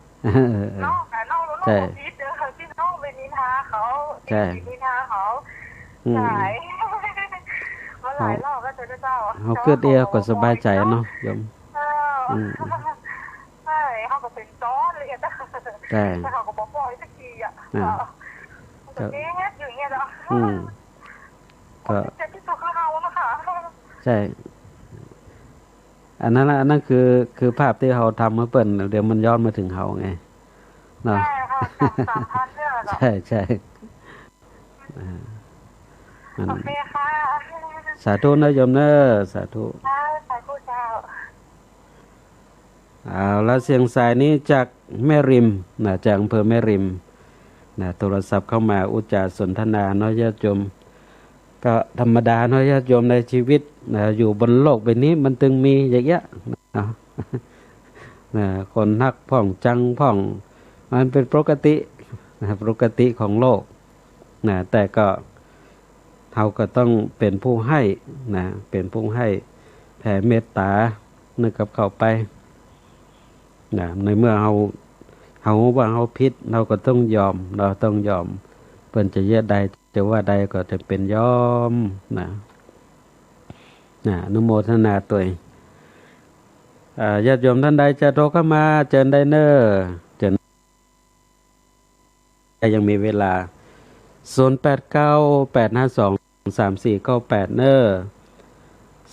Speaker 2: เนาะแต่น้องรู้คิดที่น้องไปนินทาเขานินทาเขาใช่มาหลายรอบแล้วเจ้า
Speaker 1: เฮาเกิดเดียวก็สบายใจเนาะโยม
Speaker 2: ใช่เขาก็เป็นซ้อนเลยแต่เขาก็บอกปล่อยสักทีอ่ะก็เงี้ยอยู่เงี้ยเนาะก็จะที่สุดคือเขาอะค่ะ
Speaker 1: ใช่อันนั้นคือภาพที่เขาทำมาเปิ่นเดี๋ยวมันย้อนมาถึงเขาไง
Speaker 2: เนาะใช่ค่ะ3,000เนี่ยเหรอ
Speaker 1: ใช่
Speaker 2: โอเคค่ะ
Speaker 1: สาธุนะโยมเนอะสาธุ
Speaker 2: สาธุเจ้า
Speaker 1: แล้วเสียงสายนี้จากแม่ริมจากอำเภอแม่ริมโทรศัพท์เข้ามาอุจจาสนทนาเนาะญาติโยมก็ธรรมดาเนาะญาติโยมในชีวิตอยู่บนโลกใบนี้มันตึงมีอย่างเงี้ยคนนักพ่องจังพ่องมันเป็นปกติปกติของโลกแต่ก็เราก็ต้องเป็นผู้ให้เป็นผู้ให้แผ่เมตตานึกกับเขาไปในเมื่อเราว่าเราผิดเราก็ต้องยอมเราต้องยอมเพิ่นจะเยอะใดจะว่าใดก็จะเป็นยอมอนุโมทนาตัวญาติโยมท่านใดจะโทรเข้ามาเชิญได้เน้อเชิญยังมีเวลา0898523498เน้อ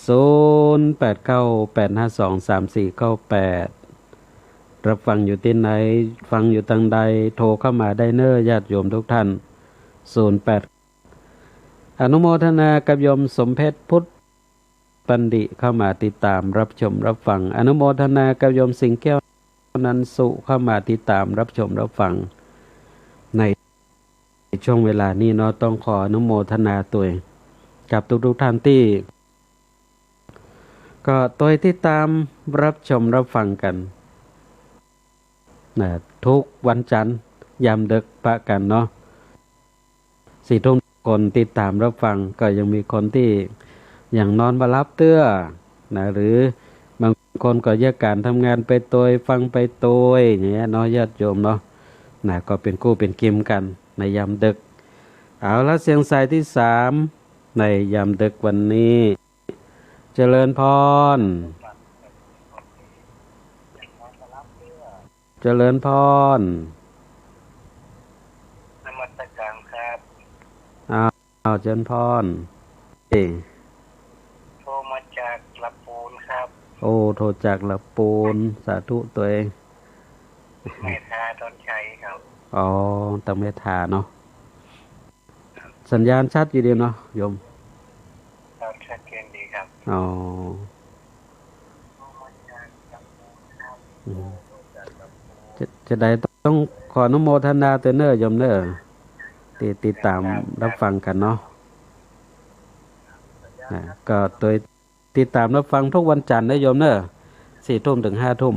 Speaker 1: 0898523498รับฟังอยู่ที่ไหนฟังอยู่ทางใดโทรเข้ามาได้เน้อญาติโยมทุกท่าน08อนุโมทนากับโยมสมเพชรพุทธปันดิเข้ามาติดตามรับชมรับฟังอนุโมทนากับโยมสิงแก้วนันสุเข้ามาติดตามรับชมรับฟังในช่วงเวลานี้เนาะต้องขออนุโมทนาตัวกับทุกท่านที่ก็ตัวที่ตามรับชมรับฟังกันทุกวันจันทร์ยามดึกปะกันเนาะ4 ทุ่มคนติดตามรับฟังก็ยังมีคนที่อย่างนอนมารับเตื้อหรือบางคนก็แยกการทำงานไปตัวฟังไปตัวอย่างเงี้ยเนาะญาติโยมเนาะก็เป็นคู่เป็นกิมกันในยามดึกเอาละเสียงสายที่3ในยามดึกวันนี้เจริญพรเจริญพร
Speaker 2: นมัสการครับ
Speaker 1: เจริญพร
Speaker 2: โทรมาจากลำพูนครับ
Speaker 1: โทรจากลำพูนสาธุตัวเอง
Speaker 2: เมธาต้นชัยครับ
Speaker 1: ตั้งเมธาเนาะสัญญาณชัดอยู่ดีเนาะโยม
Speaker 2: ชัดเจนดีครับ
Speaker 1: โทรมา จะได้ต้องขออนุโมทนาเตอเนอร์ยมเนอร์ติดตามรับฟังกันเนาะก็โดยติดตามรับฟังทุกวันจันทร์นะโยมเนอร์4 ทุ่มถึง 5 ทุ่ม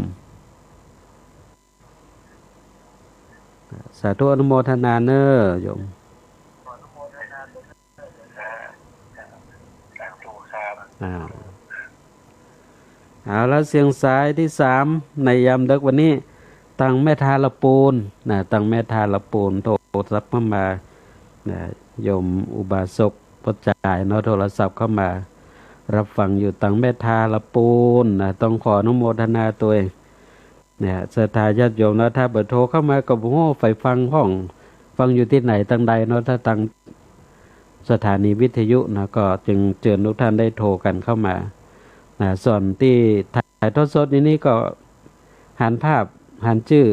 Speaker 1: สาธุอนุโมทนาเนอร์โยมเอาแล้วเสียงสายที่3ในยามดึกวันนี้ตังแม่ทาละปูนตังแม่ทาละปูนโทรศัพท์เข้ามาโยมอุบาสกพจายเนาะโทรศัพท์เข้ามารับฟังอยู่ตังแม่ทาละปูนต้องขออนุโมทนาตัวเองศรัทธาญาติโยมนะถ้าเบอร์โทรเข้ามาก็บ่ฮู้ไปฟังห้องฟังอยู่ที่ไหนตังใดเนาะถ้าตังสถานีวิทยุนะก็จึงเชิญทุกท่านได้โทรกันเข้ามาส่วนที่ถ่ายทอดสดนี้ก็หันภาพหันชื่อ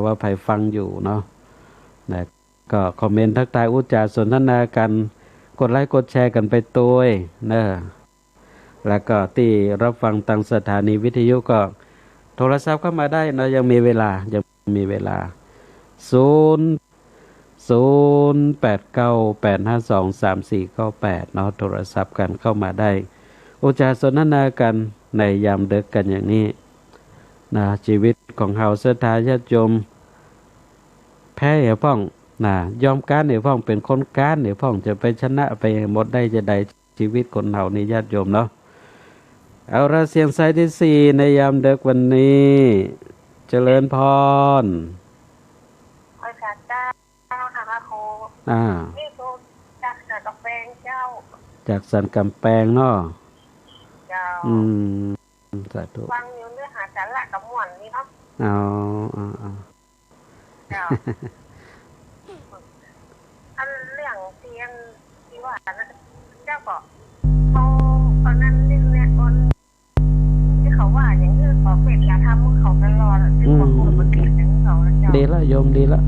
Speaker 1: ว่าใครฟังอยู่เนาะก็คอมเมนต์ทักทายอุจจาสนทนากันกดไลค์กดแชร์กันไปตัวแล้วก็ที่รับฟังทางสถานีวิทยุก็โทรศัพท์เข้ามาได้นะยังมีเวลา0898523498เนาะโทรศัพท์กันเข้ามาได้อุจจาสนทนากันในยามดึกกันอย่างนี้ชีวิตของเฮาศรัทธาญาติโยมแพ้เหรอพ่องยอมการเหรอพ่องเป็นคนการเหรอพ่องจะไปชนะไปหมดได้จะได้ชีวิตคนเฮานี่ญาติโยมเนาะเอาละเสียงสายที่4ในยามดึกวันนี้เจริญพร
Speaker 2: ขอสัตย์เจ้าค่ะครูนี่ครูจากสันกำแพงเจ้า
Speaker 1: จากสันกำแพงเนาะ
Speaker 2: เจ้า
Speaker 1: สาธุ
Speaker 2: ฟังอยู่เนื้อหาสาระกับม่วนนี่เนาะเจ้าอันเรื่องเตียนที่ว่าเจ้าบอกตอนนั้นเนี่ยคนที่เขาว่าอย่างนี้ขอเป็ดอย่าทำเขาตลอดที่คนพูดมันผิดอย่างเขาเจ้า
Speaker 1: ดีละโยมดีละ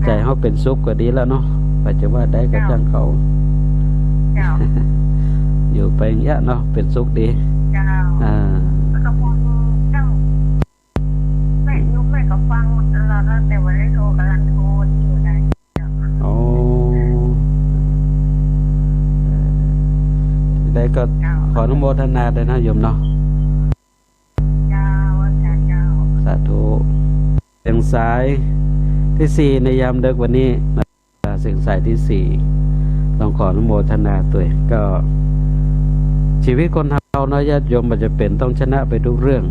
Speaker 1: ใจเขาเป็นสุขก็ดีแล้วเนาะปัจจุบันได้กับจังเขา
Speaker 2: เจ้า
Speaker 1: อยู่ไปอย่างเงี้ยเนาะเป็นสุขดี
Speaker 2: เจ้าแล้วก็พูดเจ้าแม่ยุคแม่ก็ฟังตลอดแต่วันได้โทรกำลังโทรอยู่ได้
Speaker 1: โอ้ได้ก็ขออนุโมทนาได้นะโยมเนาะสาธุเสียงสายที่4ในยามดึกวันนี้เสียงสายที่4ต้องขออนุโมทนาตัวก็ชีวิตคนเราเนาะญาติโยมมันจะเป็นต้องชนะไปทุกเรื่อง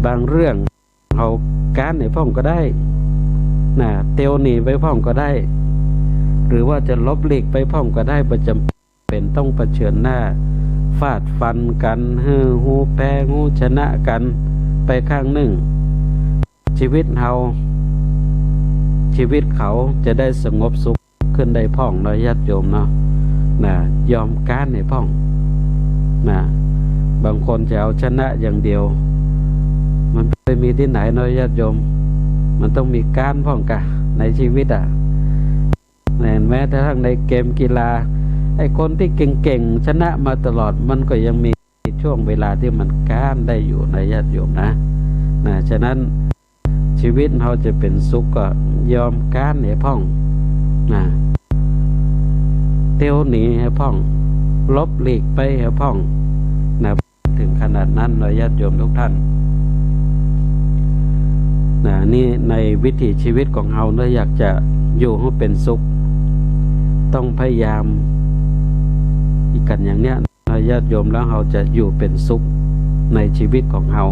Speaker 1: บางเรื่องเอาการในพ่องก็ได้เตียวหนีไปพ่องก็ได้หรือว่าจะลบหลีกไปพ่องก็ได้ประจำเป็นต้องเผชิญหน้าฟาดฟันกันหูแพ้หูชนะกันไปข้างหนึ่งชีวิตเราชีวิตเขาจะได้สงบสุขขึ้นได้พ่องเนาะญาติโยมเนาะยอมการในพ่องบางคนจะเอาชนะอย่างเดียวมันไม่มีที่ไหนเนาะญาติโยมมันต้องมีการพ่องกันในชีวิตแม้แต่ทั้งในเกมกีฬาไอ้คนที่เก่งๆชนะมาตลอดมันก็ยังมีช่วงเวลาที่มันการได้อยู่ในญาติโยมนะฉะนั้นชีวิตเราจะเป็นสุขก็ยอมการให้พ่องเที่ยวหนีให้พ่องลบหลีกไปให้พ่องถึงขนาดนั้นญาติโยมทุกท่านนี่ในวิถีชีวิตของเราเนี่ยอยากจะอยู่ให้เป็นสุขต้องพยายามอีกกันอย่างเนี้ยญาติโยมแล้วเราจะอยู่เป็นสุขในชีวิตของเรา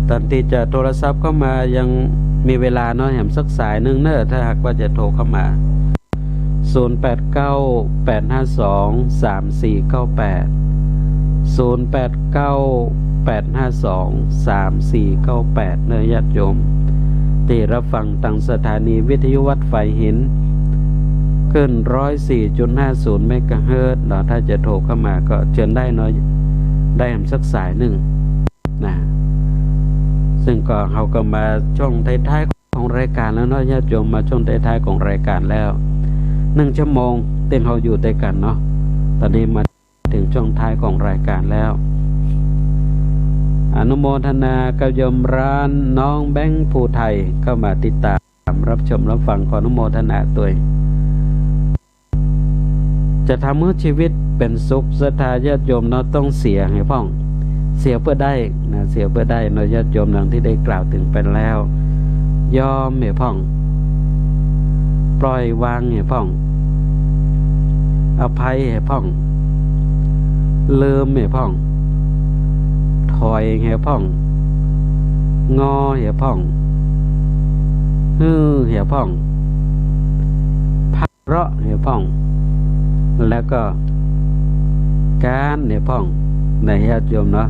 Speaker 1: ตอนที่จะโทรศัพท์เข้ามายังมีเวลาเนาะแหมสักสายนึงเนอะถ้าหากว่าจะโทรเข้ามา0898523498เนอะญาติโยมที่รับฟังทางสถานีวิทยุวัดไฟหินขึ้น 104.50 เมกะเฮิรตซ์เนาะถ้าจะโทรเข้ามาก็เชิญได้เนาะได้แหมสักสายนึงซึ่งก็เขาก็มาช่วงท้ายๆของรายการแล้วเนาะญาติโยมมาช่วงท้ายๆของรายการแล้ว1 ชั่วโมงเต็มเขาอยู่ด้วยกันเนาะตอนนี้มาถึงช่วงท้ายของรายการแล้ว อนุโมทนากับโยมร้านน้องแบงค์ภูไทยเข้ามาติดตามรับชมรับฟังขออนุโมทนาตัวจะทำให้ชีวิตเป็นสุขศรัทธาญาติโยมเนาะต้องเสียให้พ่องเสียเพื่อได้นะเสียเพื่อได้เนาะญาติโยมดังที่ได้กล่าวถึงไปแล้วยอมให้พ่องปล่อยวางให้พ่องอภัยให้พ่องลืมให้พ่องถอยให้พ่องงอให้พ่องฮือให้พ่องพักเราะให้พ่องแล้วก็การให้พ่องในญาติโยมเนาะ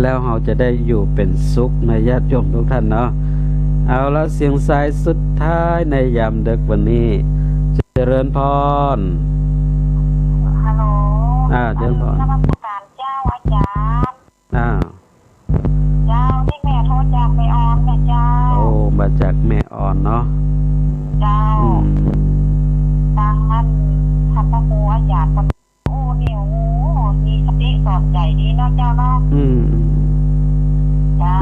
Speaker 1: แล้วเราจะได้อยู่เป็นสุขในญาติโยมทุกท่านเนาะเอาละเสียงสายสุดท้ายในยามดึกวันนี้เจริญพร
Speaker 2: ฮัลโหล
Speaker 1: เจริญพร
Speaker 2: นมัสการเจ้าอาจารย์
Speaker 1: เ
Speaker 2: จ้าที่แม่โทรจากแม่ออนนะเจ้า
Speaker 1: โอ้มาจากแม่อ่อนเนาะ
Speaker 2: เจ้าดังนั้นท่านพระครูอาจารย์โอ้เนี่ยโอ้มีสติสอนใจดีเนาะเจ้าเนาะเจ้า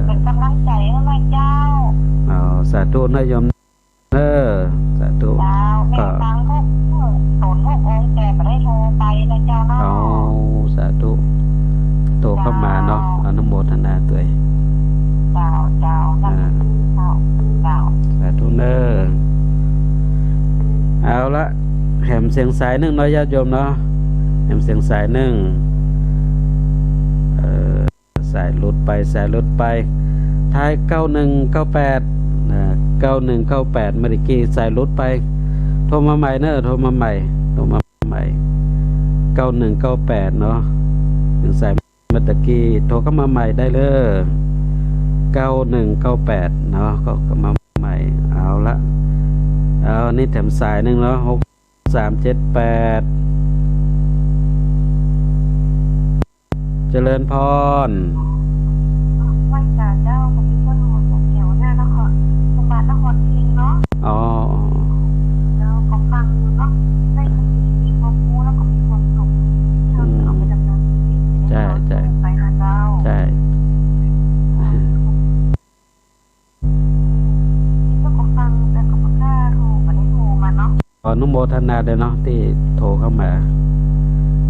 Speaker 2: เป็นกำลังใจให้แม่เจ้า
Speaker 1: สาธุนายมสาธุ
Speaker 2: เจ้าแม่ตังทุกโสดทุกองค์แต่ไม่ได้โทรไปนะเจ้าเนาะ
Speaker 1: สาธุโตเข้ามาเนาะอนุโมทนาตัว
Speaker 2: เจ้าเจ้าเจ้า
Speaker 1: สาธุเอาละแหมเสียงสายหนึ่งน้อยญาติโยมเนาะแหมเสียงสายหนึ่งสายหลุดไปท้าย9198 9198เมื่อกี้สายหลุดไปโทรมาใหม่โทรมาใหม่9198เนาะถึงสายเมื่อกี้โทรเข้ามาใหม่ได้เลย9198เนาะก็มาใหม่เอาละนี่แถมสายหนึ่งแล้ว6378เจริญพร
Speaker 2: ไหว้จ่าเจ้าคนนี้ก็โทรส่งเขียวหน้านครสมบัตินครพิงเนาะ
Speaker 1: แล้ว
Speaker 2: ก็ฟังเนาะได้มีความรู้แล้วก็มีความสุขที่เราจะเอาไปดำเนินชีวิตใช่ไปหาเจ้า
Speaker 1: ใช่อนุโมทนาเลยเนาะที่โทรเข้ามา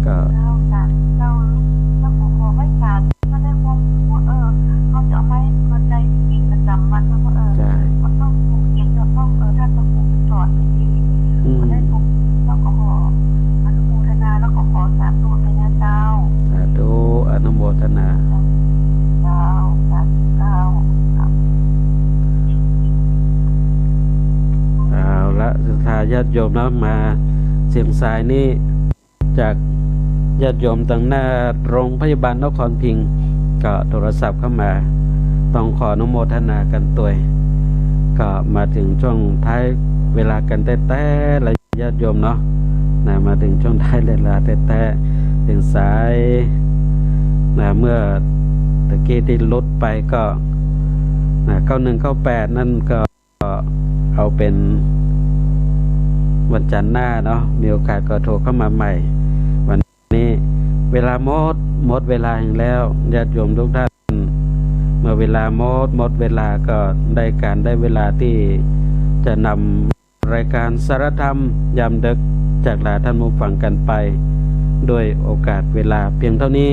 Speaker 1: ก็
Speaker 2: เราขอให้การก็ได้ความว่าเขาจะเอาไปคนใจชีวิตประจำวันเพราะมันต้องเรียนเราต้องถ้าต้องสอนให้ดีก็ได้ผมแล้วก็ขออนุโมทนาแล้วก็ขอสาธุในนะเจ้า
Speaker 1: สาธุอนุโมทนา
Speaker 2: เจ้า
Speaker 1: เอาละศรัทธาญาติโยมนะมาเสียงสายนี้จากญาติโยมตั้งหน้าโรงพยาบาลนครพิงค์ก็โทรศัพท์เข้ามาต้องขออนุโมทนากันตัวก็มาถึงช่วงท้ายเวลากันแต้ๆและญาติโยมเนาะมาถึงช่วงท้ายเวลาแต้ๆถึงสายเมื่อตะกี้ที่ลดไปก็9198นั่นก็เอาเป็นวันจันทร์หน้าเนาะมีโอกาสก็โทรเข้ามาใหม่วันนี้เวลาหมดเวลาอย่างแล้วญาติโยมทุกท่านเมื่อเวลาหมดเวลาก็ได้เวลาที่จะนำรายการสารธรรมยามดึกจากลาท่านผู้ฟังกันไปด้วยโอกาสเวลาเพียงเท่านี้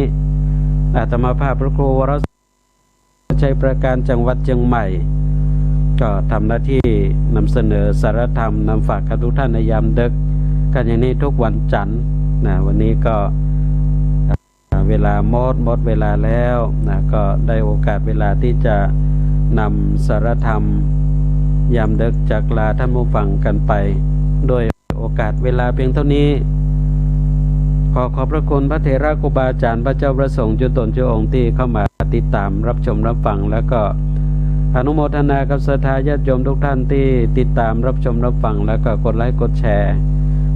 Speaker 1: อาตมาภาพพระครูวรชัยประการจังหวัดเชียงใหม่ก็ทำหน้าที่นำเสนอสารธรรมนำฝากกับทุกท่านในยามดึกกันอย่างนี้ทุกวันจันทร์วันนี้ก็เวลาหมดเวลาแล้วก็ได้โอกาสเวลาที่จะนำสารธรรมยามดึกจากลาท่านผู้ฟังกันไปโดยโอกาสเวลาเพียงเท่านี้ขอบพระคุณพระเถระครูบาอาจารย์พระเจ้าประสงค์จุตนจุองค์ที่เข้ามาติดตามรับชมรับฟังแล้วก็อนุโมทนากับศรัทธาญาติโยมทุกท่านที่ติดตามรับชมรับฟังแล้วก็กดไลค์กดแชร์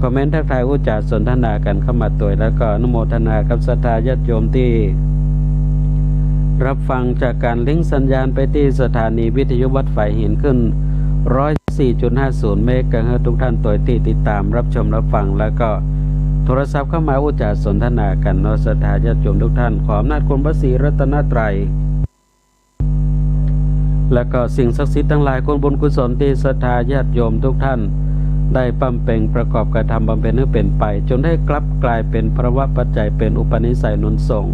Speaker 1: คอมเมนต์ทักทายอุจาสนทนากันเข้ามาตัวแล้วก็อนุโมทนากับศรัทธาญาติโยมที่รับฟังจากการลิงก์สัญญาณไปที่สถานีวิทยุวัดฝ่ายหินขึ้น 94.50 เมกะเฮิรตซ์ทุกท่านตัวที่ติดตามรับชมรับฟังแล้วก็โทรศัพท์เข้ามาอุจจาสนทนากันเนาะศรัทธาญาติโยมทุกท่านขออำนาจคุณพระศรีรัตนตรัยและก็สิ่งศักดิ์สิทธิ์ทั้งหลายคนบุญกุศลที่ศรัทธาญาติโยมทุกท่านได้ปั้มเป่งประกอบกระทำบำเพ็ญให้เป็นไปจนได้กลับกลายเป็นภวะปัจจัยเป็นอุปนิสัยหนุนส่ง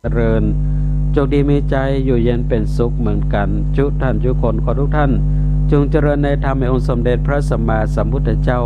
Speaker 1: เจริญโชคดีมีใจอยู่เย็นเป็นสุขเหมือนกันทุกท่านทุกคนขอทุกท่านจงเจริญในธรรมในองค์สมเด็จพระสัมมาสัมพุทธเจ้า